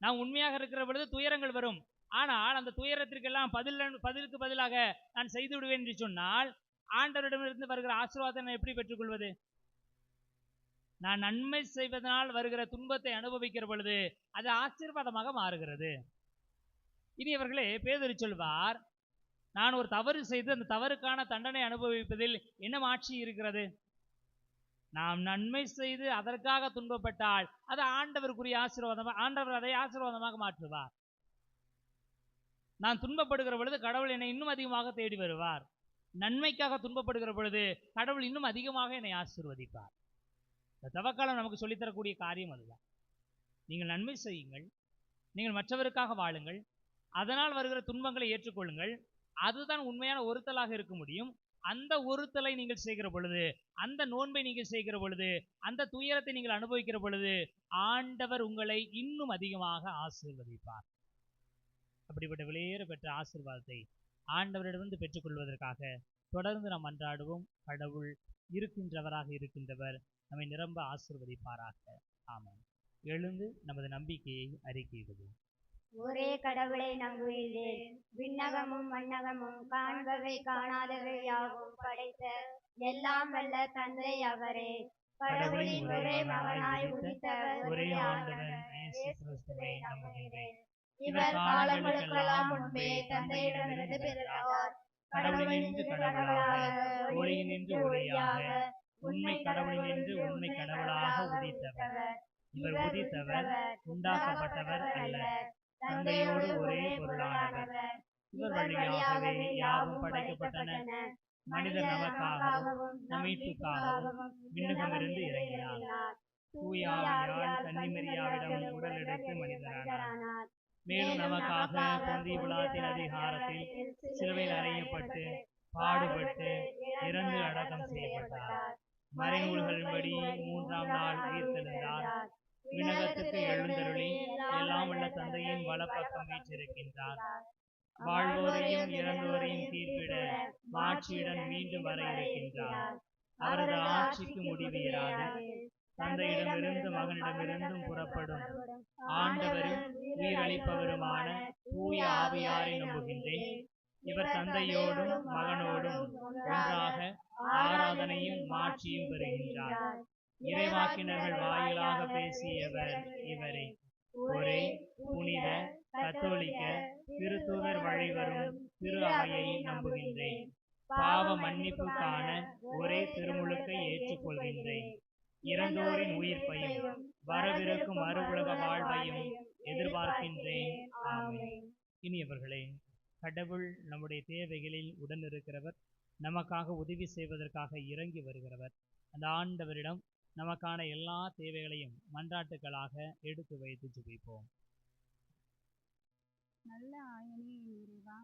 நாம் உண்மையாக இருக்கிற பொழுது துயரங்கள் வரும். ஆனால் அந்த துயரத்திற்கெல்லாம் பதிலுக்கு பதிலாக நான் செய்து விடுவேன் என்று சொன்னால் ஆண்டவரிடமிருந்து வருகிற ஆசீர்வாதத்தை நான் எப்படி பெற்றுக்கொள்வது? நான் நன்மை செய்வதனால் வருகிற துன்பத்தை அனுபவிக்கிற பொழுது அது ஆசீர்வாதமாக மாறுகிறது. இனியவர்களே, பேதுரு சொல்வார், நான் ஒரு தவறு செய்து அந்த தவறுக்கான தண்டனை அனுபவிப்பதில் என்ன மாட்சி இருக்கிறது? நாம் நன்மை செய்து அதற்காக துன்பப்பட்டால் அது ஆண்டவருக்குரிய ஆசீர்வாதமாக, ஆண்டவர் அதை ஆசீர்வாதமாக மாற்றுவார். நான் துன்பப்படுகிற பொழுது கடவுள் என்னை இன்னும் அதிகமாக தேடி வருவார். நன்மைக்காக துன்பப்படுகிற பொழுது கடவுள் இன்னும் அதிகமாக என்னை ஆசீர்வதிப்பார். இந்த தவக்காலம் நமக்கு சொல்லித்தரக்கூடிய காரியம் அதுதான். நீங்கள் நன்மை செய்யுங்கள், நீங்கள் மற்றவருக்காக வாழுங்கள், அதனால் வருகிற துன்பங்களை ஏற்றுக்கொள்ளுங்கள். அதுதான் உண்மையான ஒருத்தலாக இருக்க முடியும். அந்த ஒருத்தலை நீங்கள் செய்கிற பொழுது, அந்த நோன்பை நீங்கள் செய்கிற பொழுது, அந்த துயரத்தை நீங்கள் அனுபவிக்கிற பொழுது ஆண்டவர் உங்களை இன்னும் அதிகமாக ஆசீர்வதிப்பார். அப்படிப்பட்ட விலையேற பெற்ற ஆசீர்வாதத்தை ஆண்டவரிடமிருந்து பெற்றுக்கொள்வதற்காக தொடர்ந்து நாம் மன்றாடுவோம். கடவுள் இருக்கின்றவர் நம்மை நிரம்ப ஆசீர்வதிப்பாராக. ஆமென். எழுந்து நமது நம்பிக்கையை அறிக்கையிடுவோம். ஒரே கடவுளை நம்புகிறேன். விண்ணகமும் மண்ணகமும் காண்பவை காணாதவை யாவும் படைத்த எல்லாம் வல்ல தந்தை அவரே. கடவுளின் ஒரே மகனாய் உதித்தவர் ஒரே ஆண்டவர் இயேசு கிறிஸ்துவை நம்புகிறேன். இவர் காலங்களுக்கெல்லாம் முன்பே தந்தையிடமிருந்து பிறந்தவர். கடவுளினின்று கடவுளாக, ஒளியினின்று ஒளியாக, உண்மை கடவுளினின்று உண்மை கடவுளாக உதித்தவர். இவர் உதித்தவர், உண்டாக்கப்பட்டவர் அல்ல, தந்தையோடு ஒரே பொருளானவர். இவர் வழியாகவே யாவும் படைக்கப்பட்டன. மனிதர் நமக்காகவும் நம்மீட்புக்காகவும் விண்ணகமிருந்து இறங்கினார். தூய ஆவியால் கன்னிமரியாவிடம் உடலெடுத்து மனிதரானார். மேலும் நமக்காக பொந்திய பிலாத்தின் அதிகாரத்தில் சிலுவையில் அறையப்பட்டு பாடுபட்டு இறந்து அடக்கம் செய்யப்பட்டார். மறைநூல்களின்படி 3ஆம் நாள் உயிர்த்தெழுந்தார். விண்ணகத்துக்கு எழுந்தருளி எல்லாம் உள்ள தந்தையின் வலப்பக்கம் வீற்றிருக்கின்றார். வாழ்வோரையும் இறந்தோரையும் தீர்ப்பிட மாட்சியுடன் மீண்டும் வர இருக்கின்றார். அவரது ஆட்சிக்கு முடிவு இராது. தந்தையிடமிருந்து மகனிடமிருந்தும் புறப்படும் ஆண்டவரும் உயிரளிப்பவருமான தூய ஆவியாரை நம்புகின்றேன். இவர் தந்தையோடும் மகனோடும் ஒன்றாக ஆராதனையும் மாட்சியும் பெறுகின்றார். இறைவாக்கினர்கள் வாயிலாக பேசியவர் இவரே. ஒரே புனித கத்தோலிக்க திருத்தூதர் வழிவரும் திரு அவையை நம்புகின்றேன். பாவ மன்னிப்புக்கான ஒரே திருமுழுக்கை ஏற்றுக்கொள்கின்றேன். இறந்தோரின் உயிர்ப்பையும் வரவிருக்கும் மறுஉலக வாழ்வையும் எதிர்பார்க்கின்றேன். ஆமென். இனியவர்களே, கடவுள் நம்முடைய தேவைகளில் உடன் இருக்கிறவர், நமக்காக உதவி செய்வதற்காக இறங்கி வருகிறவர். அந்த ஆண்டவரிடம் நமக்கான எல்லா தேவைகளையும் மன்றாட்டுகளாக எடுத்து வைத்து ஜெபிப்போம். நல்ல ஆயனே இறைவா,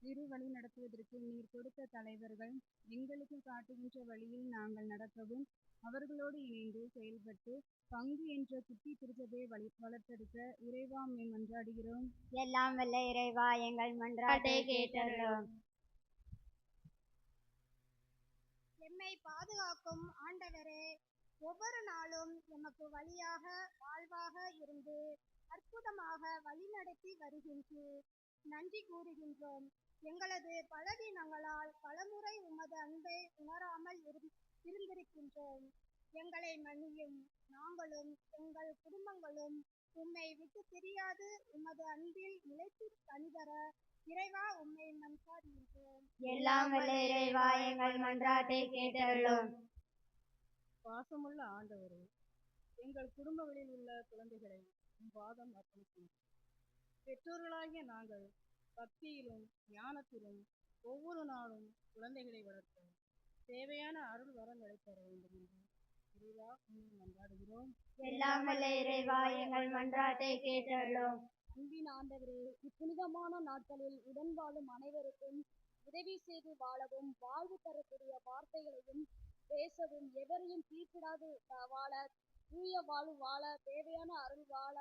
இரு வழி நடத்துவதற்கு நீர் கொடுத்த தலைவர்கள் எங்களுக்கு காட்டுகின்ற வழியில் நாங்கள் நடக்கவும், அவர்களோடு இணைந்து செயல்பட்டு பங்கு என்ற குட்டி திருச்சபையை வளர்த்தெடுக்க இறைவா உம்மை மன்றாடுகிறோம். எல்லாம் வல்ல இறைவா, எங்கள் மன்றாட்டை கேட்டருளும். எம்மை பாதுகாக்கும் ஆண்டவரே, ஒவ்வொரு நாளும் எமக்கு வழியாக வாழ்வாக இருந்து அற்புதமாக வழிநடத்தி வருகின்றீர். நன்றி கூறுகின்றோம். எங்களது பலவீனங்களால் பலமுறை உமது அன்பை உணராமல் இருந்திருக்கின்றோம். எங்களை மன்னியும். நாங்களும் எங்கள் குடும்பங்களும் உம்மை விட்டு பிரியாது உமது அன்பில் நிலைத்து கனிதர இறைவா உம்மை மன்றாடுகின்றோம். எல்லாம் வல்ல இறைவா, எங்கள் மன்றாட்டை கேட்டருளும். பாசமுள்ள ஆண்டவரே, எங்கள் குடும்பங்களில் உள்ள குழந்தைகளை உம் பாதம் அர்ப்பணிக்கின்றோம். பெற்றோர்களாகிய நாங்கள் பக்தியிலும் ஞானத்திலும் ஒவ்வொரு நாளும் குழந்தைகளை வளர்க்க தேவையான அருள் வரங்களை தர வேண்டும் என்று இறைவா உம்மை மன்றாடுகிறோம். எல்லாம் வல்ல இறைவா, எங்கள் மன்றாட்டை கேட்டருளும். அன்பின் ஆண்டவரே, இப்புனிதமான நாட்களில் உடன் வாழும் அனைவருக்கும் உதவி செய்து வாழவும், வாழ்வு தரக்கூடிய வார்த்தைகளையும் பேசவும், எவரையும் தீர்ப்பிடாது வாழ, தூய வாழ்வு வாழ, தேவையான அருள் வாழ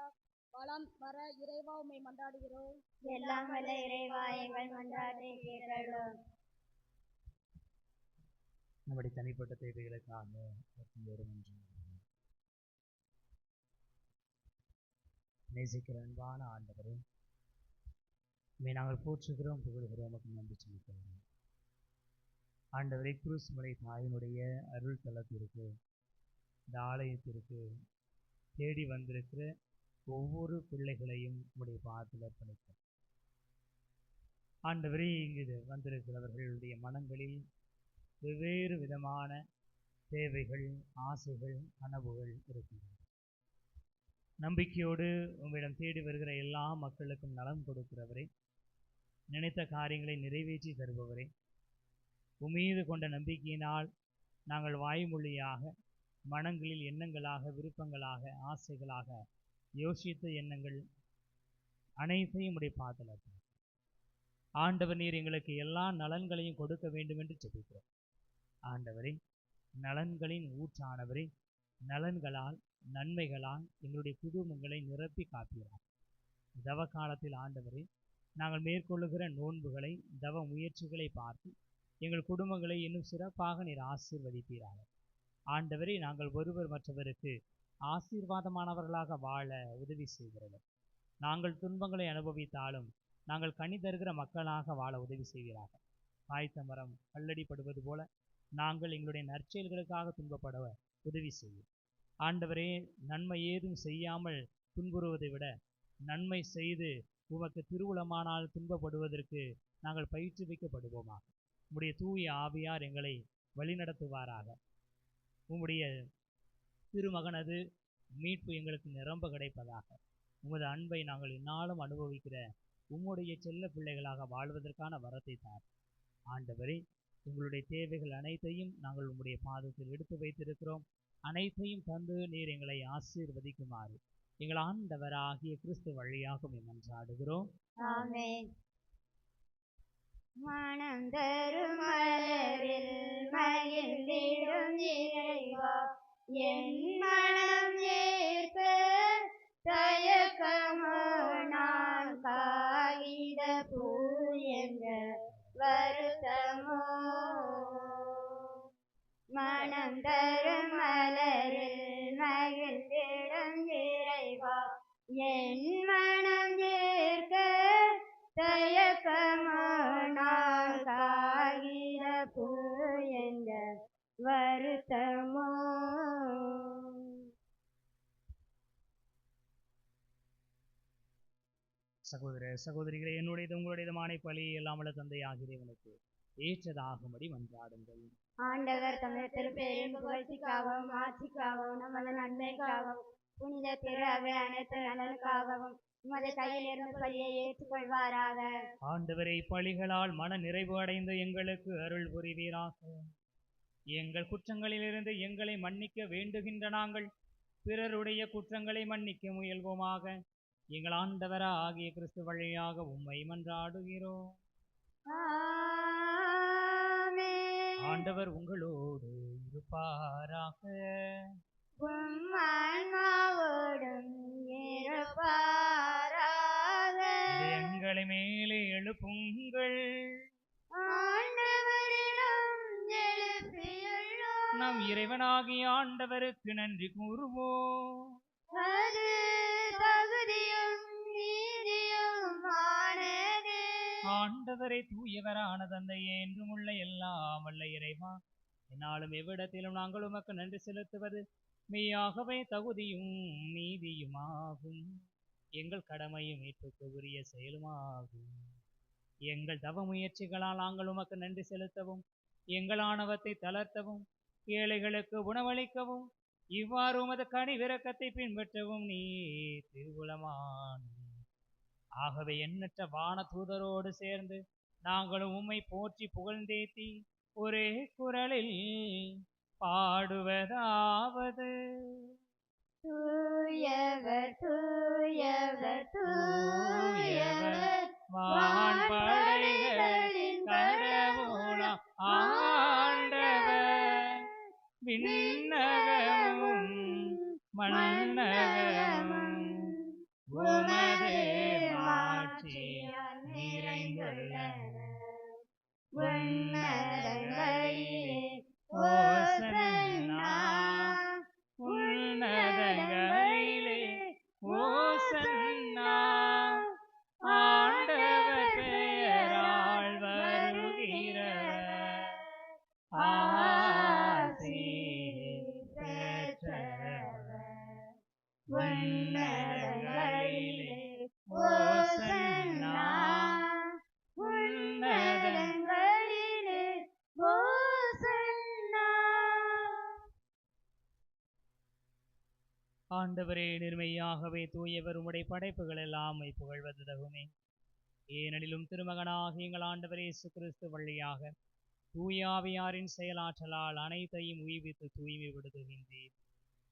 வளம் வர இறைவா உம்மை மன்றாடுகிறோம். எல்லாம் வல்ல இறைவா, எங்கள் மன்றாட்டை கேட்டருளும். நம்முடைய தனிப்பட்ட தேவைகளுக்காக நேசிக்கிற அன்பான ஆண்டவரே, நாங்கள் போற்றுகிறோம், புகழ்கிறோம், நன்றி செலுத்துகிறோம். ஆண்டவரே, குருஸ் மலை தாயினுடைய அருள் தலத்திற்கு, இந்த ஆலயத்திற்கு தேடி வந்திருக்கிற ஒவ்வொரு பிள்ளைகளையும் உடைய பாதத்தில் அர்ப்பணிக்கிறோம். ஆண்டவரே, இங்கு வந்திருக்கிறவர்களுடைய மனங்களில் வெவ்வேறு விதமான தேவைகள், ஆசைகள், கனவுகள் இருக்கின்றன. நம்பிக்கையோடு உங்களிடம் தேடி வருகிற எல்லா மக்களுக்கும் நலம் கொடுக்கிறவரே, நினைத்த காரியங்களை நிறைவேற்றி தருபவரே, உம்மீது கொண்ட நம்பிக்கையினால் நாங்கள் வாய்மொழியாக, மனங்களில் எண்ணங்களாக, விருப்பங்களாக, ஆசைகளாக யோசித்த எண்ணங்கள் அனைத்தையும் உடைய பாதத்தில் ஆண்டவர் நீர் எங்களுக்கு எல்லா நலன்களையும் கொடுக்க வேண்டும் என்று ஜெபிக்கிறோம். ஆண்டவரே, நலன்களின் ஊற்றானவரே, நலன்களால், நன்மைகளால் எங்களுடைய குடும்பங்களை நிரப்பி காப்பீரார். தவ காலத்தில் ஆண்டவரே, நாங்கள் மேற்கொள்ளுகிற நோன்புகளை, தவ முயற்சிகளை பார்த்து எங்கள் குடும்பங்களை இன்னும் சிறப்பாக நீர் ஆசீர்வதிப்பீராக. ஆண்டவரே, நாங்கள் ஒருவர் மற்றவருக்கு ஆசீர்வாதமானவர்களாக வாழ உதவி செய்கிறது. நாங்கள் துன்பங்களை அனுபவித்தாலும் நாங்கள் கனி தருகிற மக்களாக வாழ உதவி செய்வீராக. காய்த்த மரம் கல்லடிப்படுவது போல நாங்கள் எங்களுடைய நற்செயல்களுக்காக துன்பப்பட உதவி செய்யும். ஆண்டவரே, நன்மை ஏதும் செய்யாமல் துன்புறுவதை விட நன்மை செய்து உமக்கு திருவுளமானால் துன்பப்படுவதற்கு நாங்கள் பயிற்றுவிக்கப்படுவோமாக. உம்முடைய தூய ஆவியார் எங்களை வழிநடத்துவாராக. உம்முடைய திருமகனது மீட்பு எங்களுக்கு நிரம்ப கிடைப்பதாக. உமது அன்பை நாங்கள் இந்நாளும் அனுபவிக்கிற உம்முடைய செல்ல பிள்ளைகளாக வாழ்வதற்கான வரத்தை தார். ஆண்டவரே, உங்களுடைய தேவைகள் அனைத்தையும் நாங்கள் உம்முடைய பாதத்தில் எடுத்து வைத்திருக்கிறோம். அனைத்தையும் தந்து நீர் எங்களை ஆசீர்வதிக்குமாறு எங்கள் ஆண்டவராகிய கிறிஸ்து வழியாக மன்றாடுகிறோம். ஆமென். மனம் தரும் மலரில் மகிழ்ந்திடும் இறைவா, என் மனம் ஏற்க தயக்கமோ நான் காகித பூ என்ற வருத்தமோ. மனம் தரும் மலரில் மகிழ்ந்திடும் இறைவா, என் மனம் ஏற்க தயக்கமோ நான் காகித பூ என்ற வருத்தமோ. சகோதர சகோதரிகளே, என்னுடையது உங்களுடையதுமான பலி எல்லாமல்ல தந்தை ஆகியவனுக்கு ஏற்றதாகும்படி மன்றாடுங்கள். ஆண்டவர் தமது திருப்பெயரின் புகழ்ச்சிக்காகவும் ஆட்சிக்காகவும் நமது நன்மைக்காகவும் புனித திரு அவை அனைத்து நலனுக்காகவும் உமது கையில் இருந்து பலியை ஏற்றுக்கொள்வாராக. ஆண்டவரை, பலிகளால் மன நிறைவு அடைந்து எங்களுக்கு அருள் புரிவீராக. எங்கள் குற்றங்களிலிருந்து எங்களை மன்னிக்க வேண்டுகின்ற நாங்கள் பிறருடைய குற்றங்களை மன்னிக்க முயல்வோமாக. எங்கள் ஆண்டவராகிய கிறிஸ்து வழியாக உம்மை மன்றாடுகிறோம். ஆமென். ஆண்டவர் உங்களோடு இருப்பாராக. உம் ஆன்மாவோடும் இருப்பாராக. எங்களை மேலே எழுப்புங்கள். ஆண்டவரிடம் எழுப்பியுள்ளோம். நம் இறைவனாகிய ஆண்டவருக்கு நன்றி கூறுவோம். அது தகுதியும் நீதியுமானது. ஆண்டவரை, தூயவரான தந்தையே, என்றும் உள்ள எல்லாம் வல்ல இறைவா, என்னாலும் எவ்விடத்திலும் நாங்கள் உமக்கு நன்றி செலுத்துவது மெய்யாகவே தகுதியும் நீதியுமாகும். எங்கள் கடமையும் மீட்புக்கு உரிய செயலுமாகும். எங்கள் தவ முயற்சிகளால் நாங்கள் உமக்கு நன்றி செலுத்தவும், எங்கள் ஆணவத்தை தளர்த்தவும், ஏழைகளுக்கு உணவளிக்கவும், இவ்வாறு உமது கனிவிரக்கத்தை பின்பற்றவும் நீ திருவுளமான. ஆகவே எண்ணற்ற வான தூதரோடு சேர்ந்து நாங்களும் உம்மை போற்றி புகழ்ந்தேத்தி ஒரே குரலில் பாடுவதாவது: தூயவர் தூயவர் தூயவர் வான்படைகளின் கடவுளாம் ஆண்டவர், விண்ணகமும் மண்ணகமும் உமது மாட்சியால் நிறைந்துள்ளன. உன்னதங்களிலே உன்னதங்களிலே ஓசன்னா, உன்னதங்களிலே ஓசன்னா. ஆண்டவரே, நிர்மையாகவே தூயவர் உம்முடைய படைப்புகள் எல்லாம் புகழ்வது தகுமே. ஏனெனிலும் திருமகனாக எங்கள் ஆண்டவர் இயேசு கிறிஸ்து வழியாக தூயாவியாரின் செயலாற்றலால் அனைத்தையும் உய்வித்து தூய்மைப்படுத்துகின்றீர்.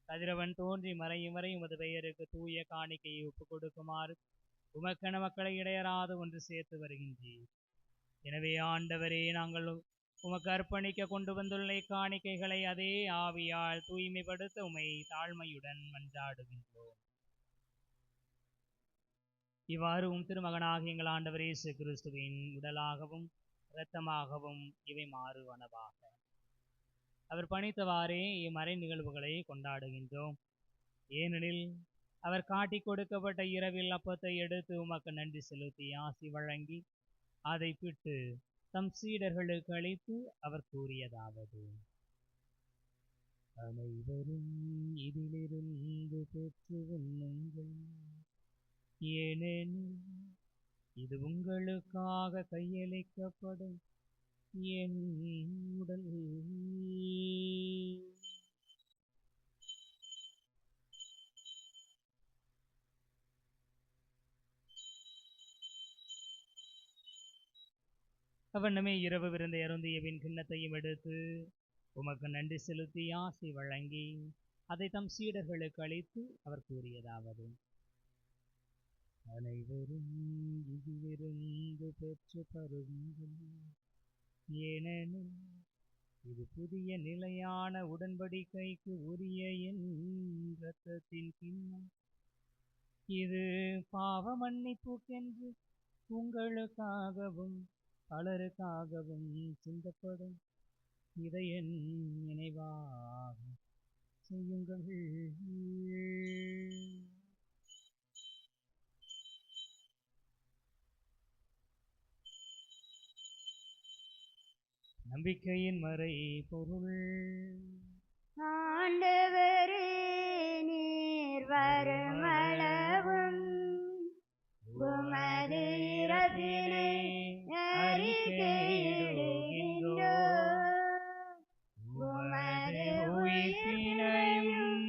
கதிரவன் தோன்றி மறையும் வரை உமது பெயருக்கு தூய காணிக்கையை ஒப்புக் கொடுக்குமாறு உமக்கென மக்களை இடையராது ஒன்று சேர்த்து வருகின்றீர். எனவே ஆண்டவரே, நாங்கள் உமக்கு அர்ப்பணிக்க கொண்டு வந்துள்ள காணிக்கைகளை அதே ஆவியால் தூய்மைப்படுத்த உமை தாழ்மையுடன் மன்றாடுகின்றோம். இவ்வாறு திருமகனாக எங்கள் ஆண்டவர் இயேசு கிறிஸ்துவின் உடலாகவும் இரத்தமாகவும் இவை மாறுவனவாக. அவர் பணித்தவாறே இம்மறை நிகழ்வுகளை கொண்டாடுகின்றோம். ஏனெனில் அவர் காட்டிக் கொடுக்கப்பட்ட இரவில் அப்பத்தை எடுத்து உமக்கு நன்றி செலுத்தி ஆசி வழங்கி அதை பிட்டு தம் சீடர்களுக்கு அளித்து அவர் கூறியதாவது: அனைவரும் இதிலிருந்து பெற்று உண்ணுங்கள், ஏனெனில் இது உங்களுக்காக கையளிக்கப்படும் என் உடல். அவனமே இரவு விருந்தை அருந்தியபின் கிண்ணத்தையும் எடுத்து உமக்கு நன்றி செலுத்தி ஆசி வழங்கி அதை தம் சீடர்களுக்கு அளித்து அவர் கூறியதாவது: அனைவரும் இதிலிருந்து பெற்று பருகுங்கள், ஏனெனில் இது புதிய நிலையான உடன்படிக்கைக்கு உரிய என் இரத்தத்தின் கிண்ணம். இது பாவ மன்னிப்புக்கென்று உங்களுக்காகவும் பலருக்காகவும் சிந்தப்படும். இதை என் நினைவாக செய்யுங்கள். நம்பிக்கையின் மறை பொருள். ஆண்டவரே, நீர் வருமளவும் உமது இறப்பினை அறிக்கையிடுகின்றோம், உமது உயிர்ப்பினையும்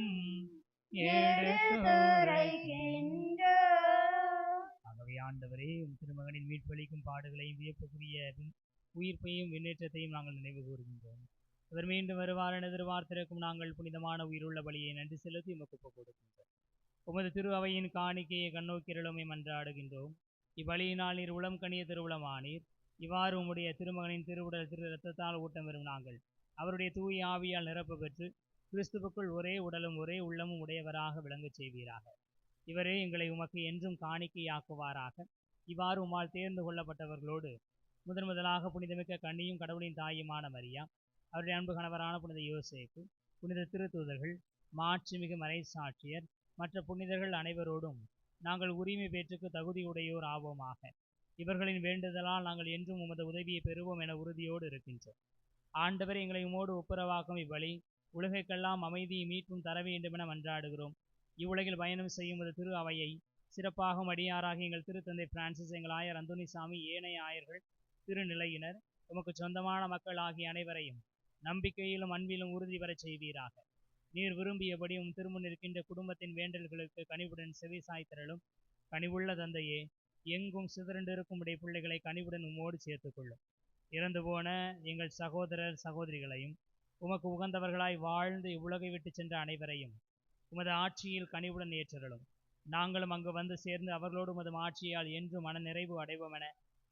எடுத்துரைக்கின்றோம். ஆகவே ஆண்டவரே, திருமகனின் மீட்பளிக்கும் பாடுகளையும் வியப்புக்குரிய உயிர்ப்பையும் விண்ணேற்றத்தையும் நாங்கள் நினைவு கூறுகின்றோம். இவர் மீண்டும் வருவார் என எதிர்பார்த்திருக்கும் நாங்கள் புனிதமான உயிருள்ள பலியை நன்றி செலுத்தி உமக்கு ஒப்புக் கொடுக்கின்றோம். உமது திரு அவையின் காணிக்கையை கண்ணோக்கிரளுமை மன்றாடுகின்றோம். இவ்வழியினால் நீர் உளம் கனிய திருவுளமானீர். இவ்வாறு உம்முடைய திருமகனின் திருவுடல் திரு இரத்தத்தால் ஊட்டம் பெறும் நாங்கள் அவருடைய தூய ஆவியால் நிரப்பு பெற்று கிறிஸ்துவுக்குள் ஒரே உடலும் ஒரே உள்ளமும் உடையவராக விளங்கச் செய்வீராக. இவரே எங்களை உமக்கு என்றும் காணிக்கையாக்குவாராக. இவ்வாறு உம்மால் தேர்ந்து கொள்ளப்பட்டவர்களோடு முதலாக புனிதமிக்க கன்னியும் கடவுளின் தாயுமான மரியா, அவருடைய அன்பு கணவரான புனித யோசேப்பு, புனித திருத்தூதர்கள், மாட்சிமிகு மறைசாட்சியர், மற்ற புனிதர்கள் அனைவரோடும் நாங்கள் உரிமை பேற்றுக்கு தகுதியுடையோர் ஆவோமாக. இவர்களின் வேண்டுதலால் நாங்கள் என்றும் உமது உதவியை பெறுவோம் என உறுதியோடு இருக்கின்றோம். ஆண்டவர் எங்களை உமோடு ஒப்புரவாக்கும் இவ்வழி உலகைக்கெல்லாம் அமைதியை மீட்பும் தர வேண்டும் என மன்றாடுகிறோம். இவ்வுலகில் பயணம் செய்யும் திரு அவையை சிறப்பாக அடியாராக எங்கள் திருத்தந்தை பிரான்சிஸ், எங்கள் ஆயர் அந்தோனிசாமி, ஏனைய ஆயர்கள், திருநிலையினர், உமக்கு சொந்தமான மக்கள் ஆகிய அனைவரையும் நம்பிக்கையிலும் அன்பிலும் உறுதி பெறச் செய்வீராக. நீர் விரும்பியபடி திருமுன் இருக்கின்ற குடும்பத்தின் வேண்டல்களுக்கு கனிவுடன் செவி சாய்த்திரளும். கனிவுள்ள தந்தையே, எங்கும் சிதறண்டிருக்கும் உடைய பிள்ளைகளை கனிவுடன் உம்மோடு சேர்த்துக்கொள்ளும். இறந்து போன எங்கள் சகோதரர் சகோதரிகளையும் உமக்கு உகந்தவர்களாய் வாழ்ந்து இவ்வுலகை விட்டு சென்ற அனைவரையும் உமது ஆட்சியில் கனிவுடன் ஏற்றருளும். நாங்களும் அங்கு வந்து சேர்ந்து அவர்களோடு உமது ஆட்சியால் என்று மன நிறைவு அடைவோம் என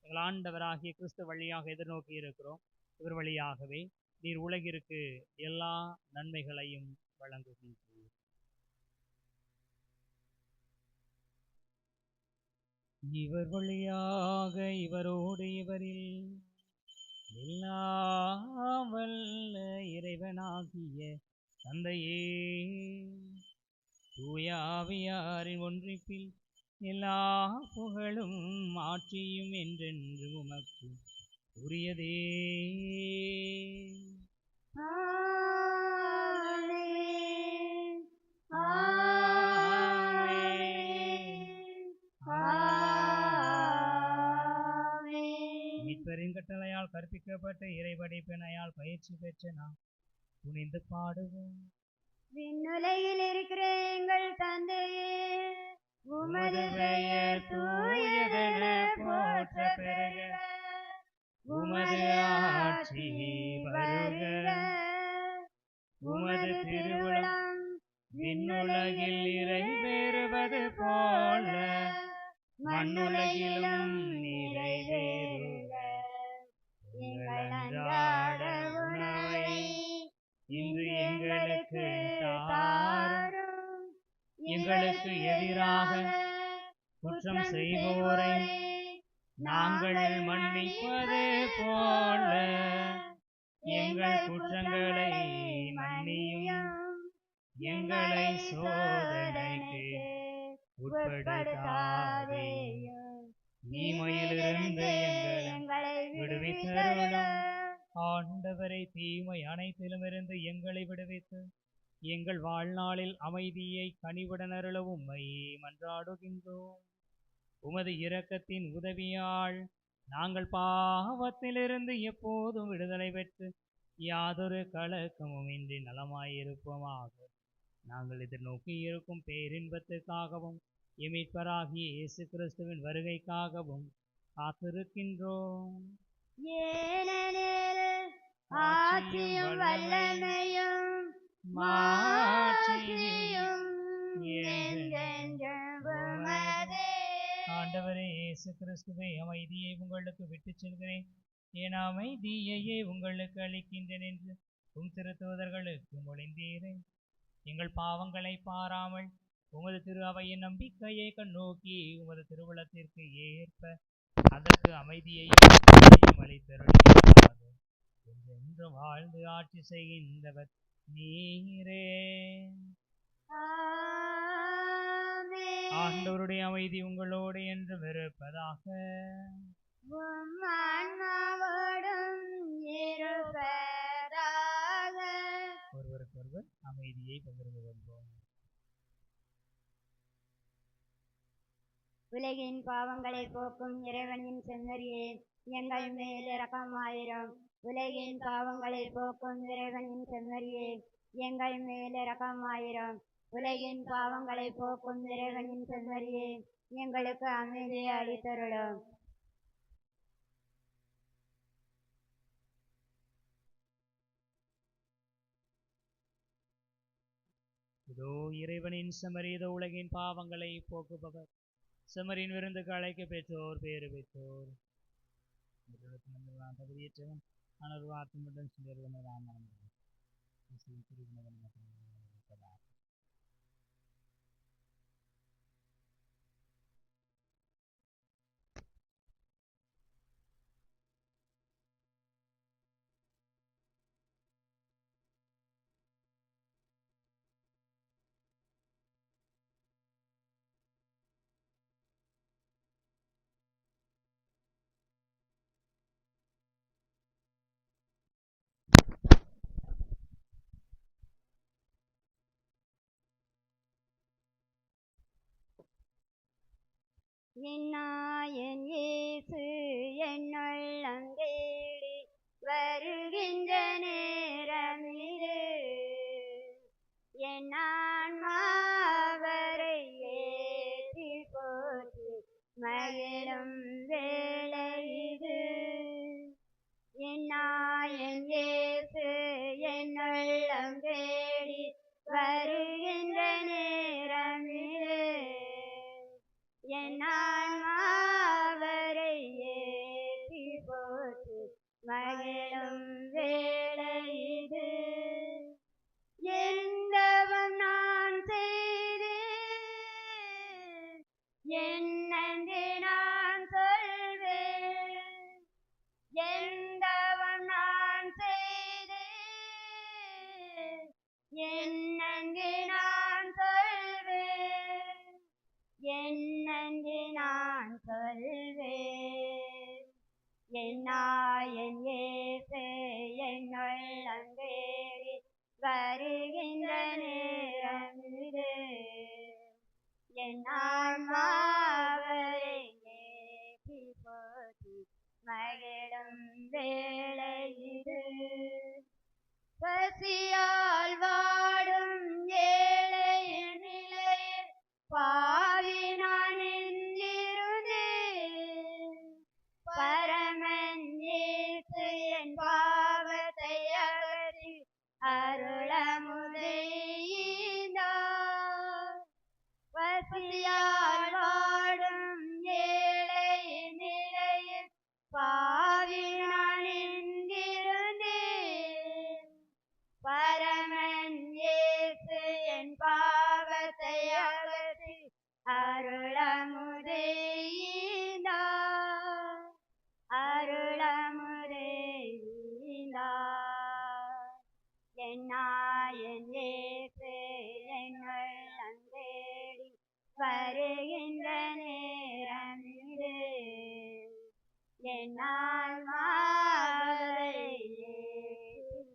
எங்கள் ஆண்டவராகிய கிறிஸ்து வழியாக எதிர்நோக்கி இருக்கிறோம். இவர் வழியாகவே நீர் உலகிற்கு எல்லா நன்மைகளையும் வழங்குகின்றீர். இவர் வழியாக இவரோடு இவரில் எல்லாம் வல்ல இறைவனாகிய தந்தையே, தூய ஆவியாரின் ஒன்றிப்பில் எல்லா புகழும் ஆட்சியும் என்றென்று உமக்கு உரியதே. ஆமென், ஆமென். மீட்பரின் கட்டளையால் கற்பிக்கப்பட்ட இறைபடைப்பினையால் பயிற்சி பெற்ற நாம் துணிந்து பாடுவோம். விண்ணுலகில் இருக்கிற எங்கள் தந்தையே, உமது பெயர் தூயதென போற்ற பெறுக. உமது ஆட்சி வருக. உமது திருவுளம் விண்ணுலகில் நிறைவேறுவது போல மண்ணுலகிலும் நிறைவேறுக. எங்கள் அன்றாட உணவை இன்று எங்களுக்கு தாரும். எங்களுக்கு எதிராக குற்றம் செய்வோரை நாங்கள் மன்னிப்பது போல எங்கள் குற்றங்களை மன்னியும். எங்களை சோதனைக்கு உட்படுத்தாதேயும், தீமையிலிருந்து எங்களை விடுவித்தருளும். ஆண்டவரை தீமை அனைத்திலுமிருந்து எங்களை விடுவித்து எங்கள் வாழ்நாளில் அமைதியை கனிவுடன் அருள உம்மை மன்றாடுகின்றோம். உமது இரக்கத்தின் உதவியால் நாங்கள் பாவத்திலிருந்து எப்போதும் விடுதலை பெற்று யாதொரு கலக்கமும் இன்றி நலமாயிருப்போமாக. நாங்கள் எதிர்நோக்கி இருக்கும் பேரின்பத்துக்காகவும் எமீட்பராகிய இயேசு கிறிஸ்துவின் வருகைக்காகவும் காத்திருக்கின்றோம். ஏனெனில் ஆட்சியும் வல்லமையும் மாட்சியும் என்றென்றும் உமதே. ஆண்டவரே இயேசு கிறிஸ்துவே, அமைதியை உங்களுக்கு விட்டுச் செல்கிறேன், என் அமைதியையே உங்களுக்கு அளிக்கின்றேன் என்று உம் திருத்தூதர்களுக்கு மொழிந்தீரே. எங்கள் பாவங்களை பாராமல் உமது திரு அவையின் நம்பிக்கையை கண்ணோக்கி உமது திருவுளத்திற்கு ஏற்ப அதற்கு அமைதியையும் அளித்தருளியதாக என்று வாழ்ந்து ஆட்சி செய்கின்றவர் நீரே. ஆண்டவருடைய அமைதி உங்களோடு என்று இருப்பதாக. உம் ஆன்மாவோடும் இருப்பதாக. ஒருவருக்கொருவர் அமைதியை பகிர்ந்து கொள்வோம். உலகின் பாவங்களை போக்கும் இறைவனின் செம்மறியே, எங்கள் மேல் இரக்கமாயிரும். உலகின் பாவங்களை போக்கும் இறைவனின் செம்மறியே, எங்கள் மேல் இரக்கமாயிரும். உலகின் பாவங்களை போக்கும் இறைவனின் செம்மறியே, எங்களுக்கு அமைதியை அளித்தருளும். இதோ இறைவனின் செம்மறி, இதோ உலகின் பாவங்களை போக்குபவர். செம்மறியின் விருந்துக்கு அழைக்க பெற்றோர் பேறு பெற்றோர். தகுதியற்றவன் ஆனால் வார்த்தை மட்டும் என்னாயன் இயேசு என்னுள்ளம் தேடி வருகின்ற நேரமிது. என் ஆன்மாவரை ஏற்றி போற்றி மகிழும் வேளை இது. என்னாயன் இயேசு என்னுள்ளம் தேடி வருகின்ற நேரமிது. என் ஆன்மாவரை ஏற்றி போற்றி மகிழும் வேளை இது. எந்தவன் நான் செய்தேன் என்னென்று நான் சொல்வேன். எந்தவன் நான் செய்தேன் என்னென்று நான் சொல்வேன். என்னென்று நான் சொல்வேன். என்னாயன் இயேசு என்னுள்ளம் தேடி வருகின்ற நேரம் இது. என் ஆன்மாவரை ஏற்றி போற்றி மகிழும் வேளையிது. பசியால் வாடும் ஏழையின் நிலையில் பாவி நான் நின்றிருந்தேன். பரமன் இயேசு என் பாவத்தை அகற்றி அருளமுதை ஈந்தார். பசியால் வாடும் ஏழையின் நிலையில் பாவி நான் நின்றிருந்தேன். பரமன் இயேசு என் பாவத்தை அகற்றி அருளமுதை ஈந்தார். அருளமுதை ஈந்தார். என் இயேசு என்னுள் தேடி வருகின்ற நேரம் இது. என் ஆன்மாவை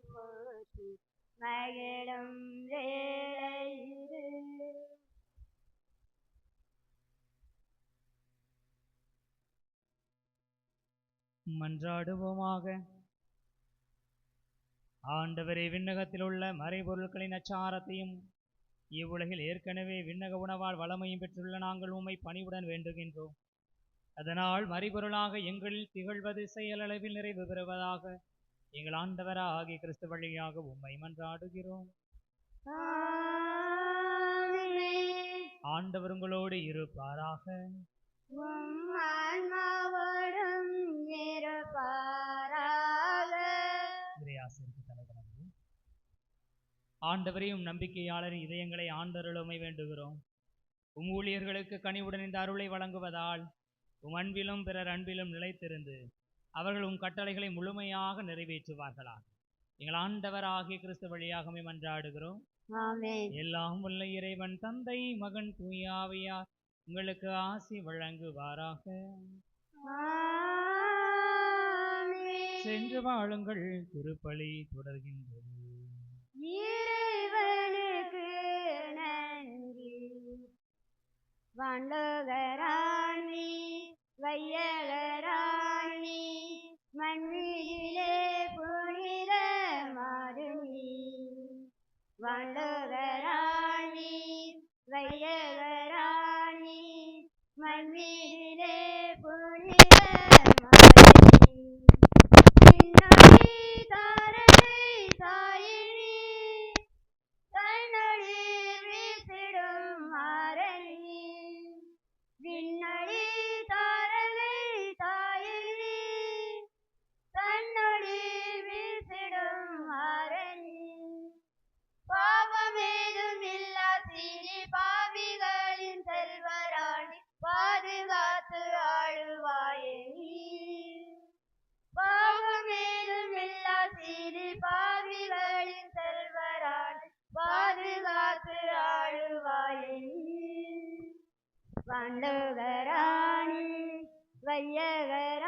போற்றி மகிழும் வேளை இது. மன்றாடுவோமாக. ஆண்டவரே, விண்ணகத்தில் உள்ள மறைபொருட்களின் அச்சாரத்தையும் இவ்வுலகில் ஏற்கனவே விண்ணக உணவால் வளமையும் பெற்றுள்ள நாங்கள் உம்மை பணிவுடன் வேண்டுகின்றோம். அதனால் மறைபொருளாக எங்களில் திகழ்வது செயலளவில் நிறைவு பெறுவதாக எங்கள் ஆண்டவராகிய கிறிஸ்து வழியாக உம்மை மன்றாடுகிறோம். ஆண்டவர் உங்களோடு இருப்பாராக. ஆண்டவரையும் நம்பிக்கையாளரின் இதயங்களை ஆண்டருளுமை வேண்டுகிறோம். உம் ஊழியர்களுக்கு கனிவுடன் இந்த அருளை வழங்குவதால் உம் அன்பிலும் பிறர் அன்பிலும் நிலைத்திருந்து அவர்கள் உம் கட்டளைகளை முழுமையாக நிறைவேற்றுவார்களாக. எங்கள் ஆண்டவர் ஆகிய கிறிஸ்து வழியாக மன்றாடுகிறோம். எல்லாம் உள்ள இறைவன் தந்தை மகன் தூயாவியார் உங்களுக்கு ஆசி வழங்குவாராக. சென்று வாழுங்கள். திருப்பலி தொடர்கின்றது. இறைவனுக்கு நன்றி. வானகராணி வையகராணி மண்ணிலே புனித மாறுனி. வானகராணி வையகராணி மண்ணிலே புனித மாறுனி. விண்ணொளி தாரகை தாயினி தன்னொளி வீசிடும் மாறனி. விண்ணொளி தாரகை தாயினி தன்னொளி வீசிடும் மாறனி. பாவமேதும் இல்லா சீனி பாவிகளின் செல்வராணி பாதுகாத்து ஆளுவாயே நீ. பாவமேதும் இல்லா சீனி பாவிகளின் செல்வராணி பாதுகாத்து ஆளுவாயே நீ. வானகராணி வையகராணி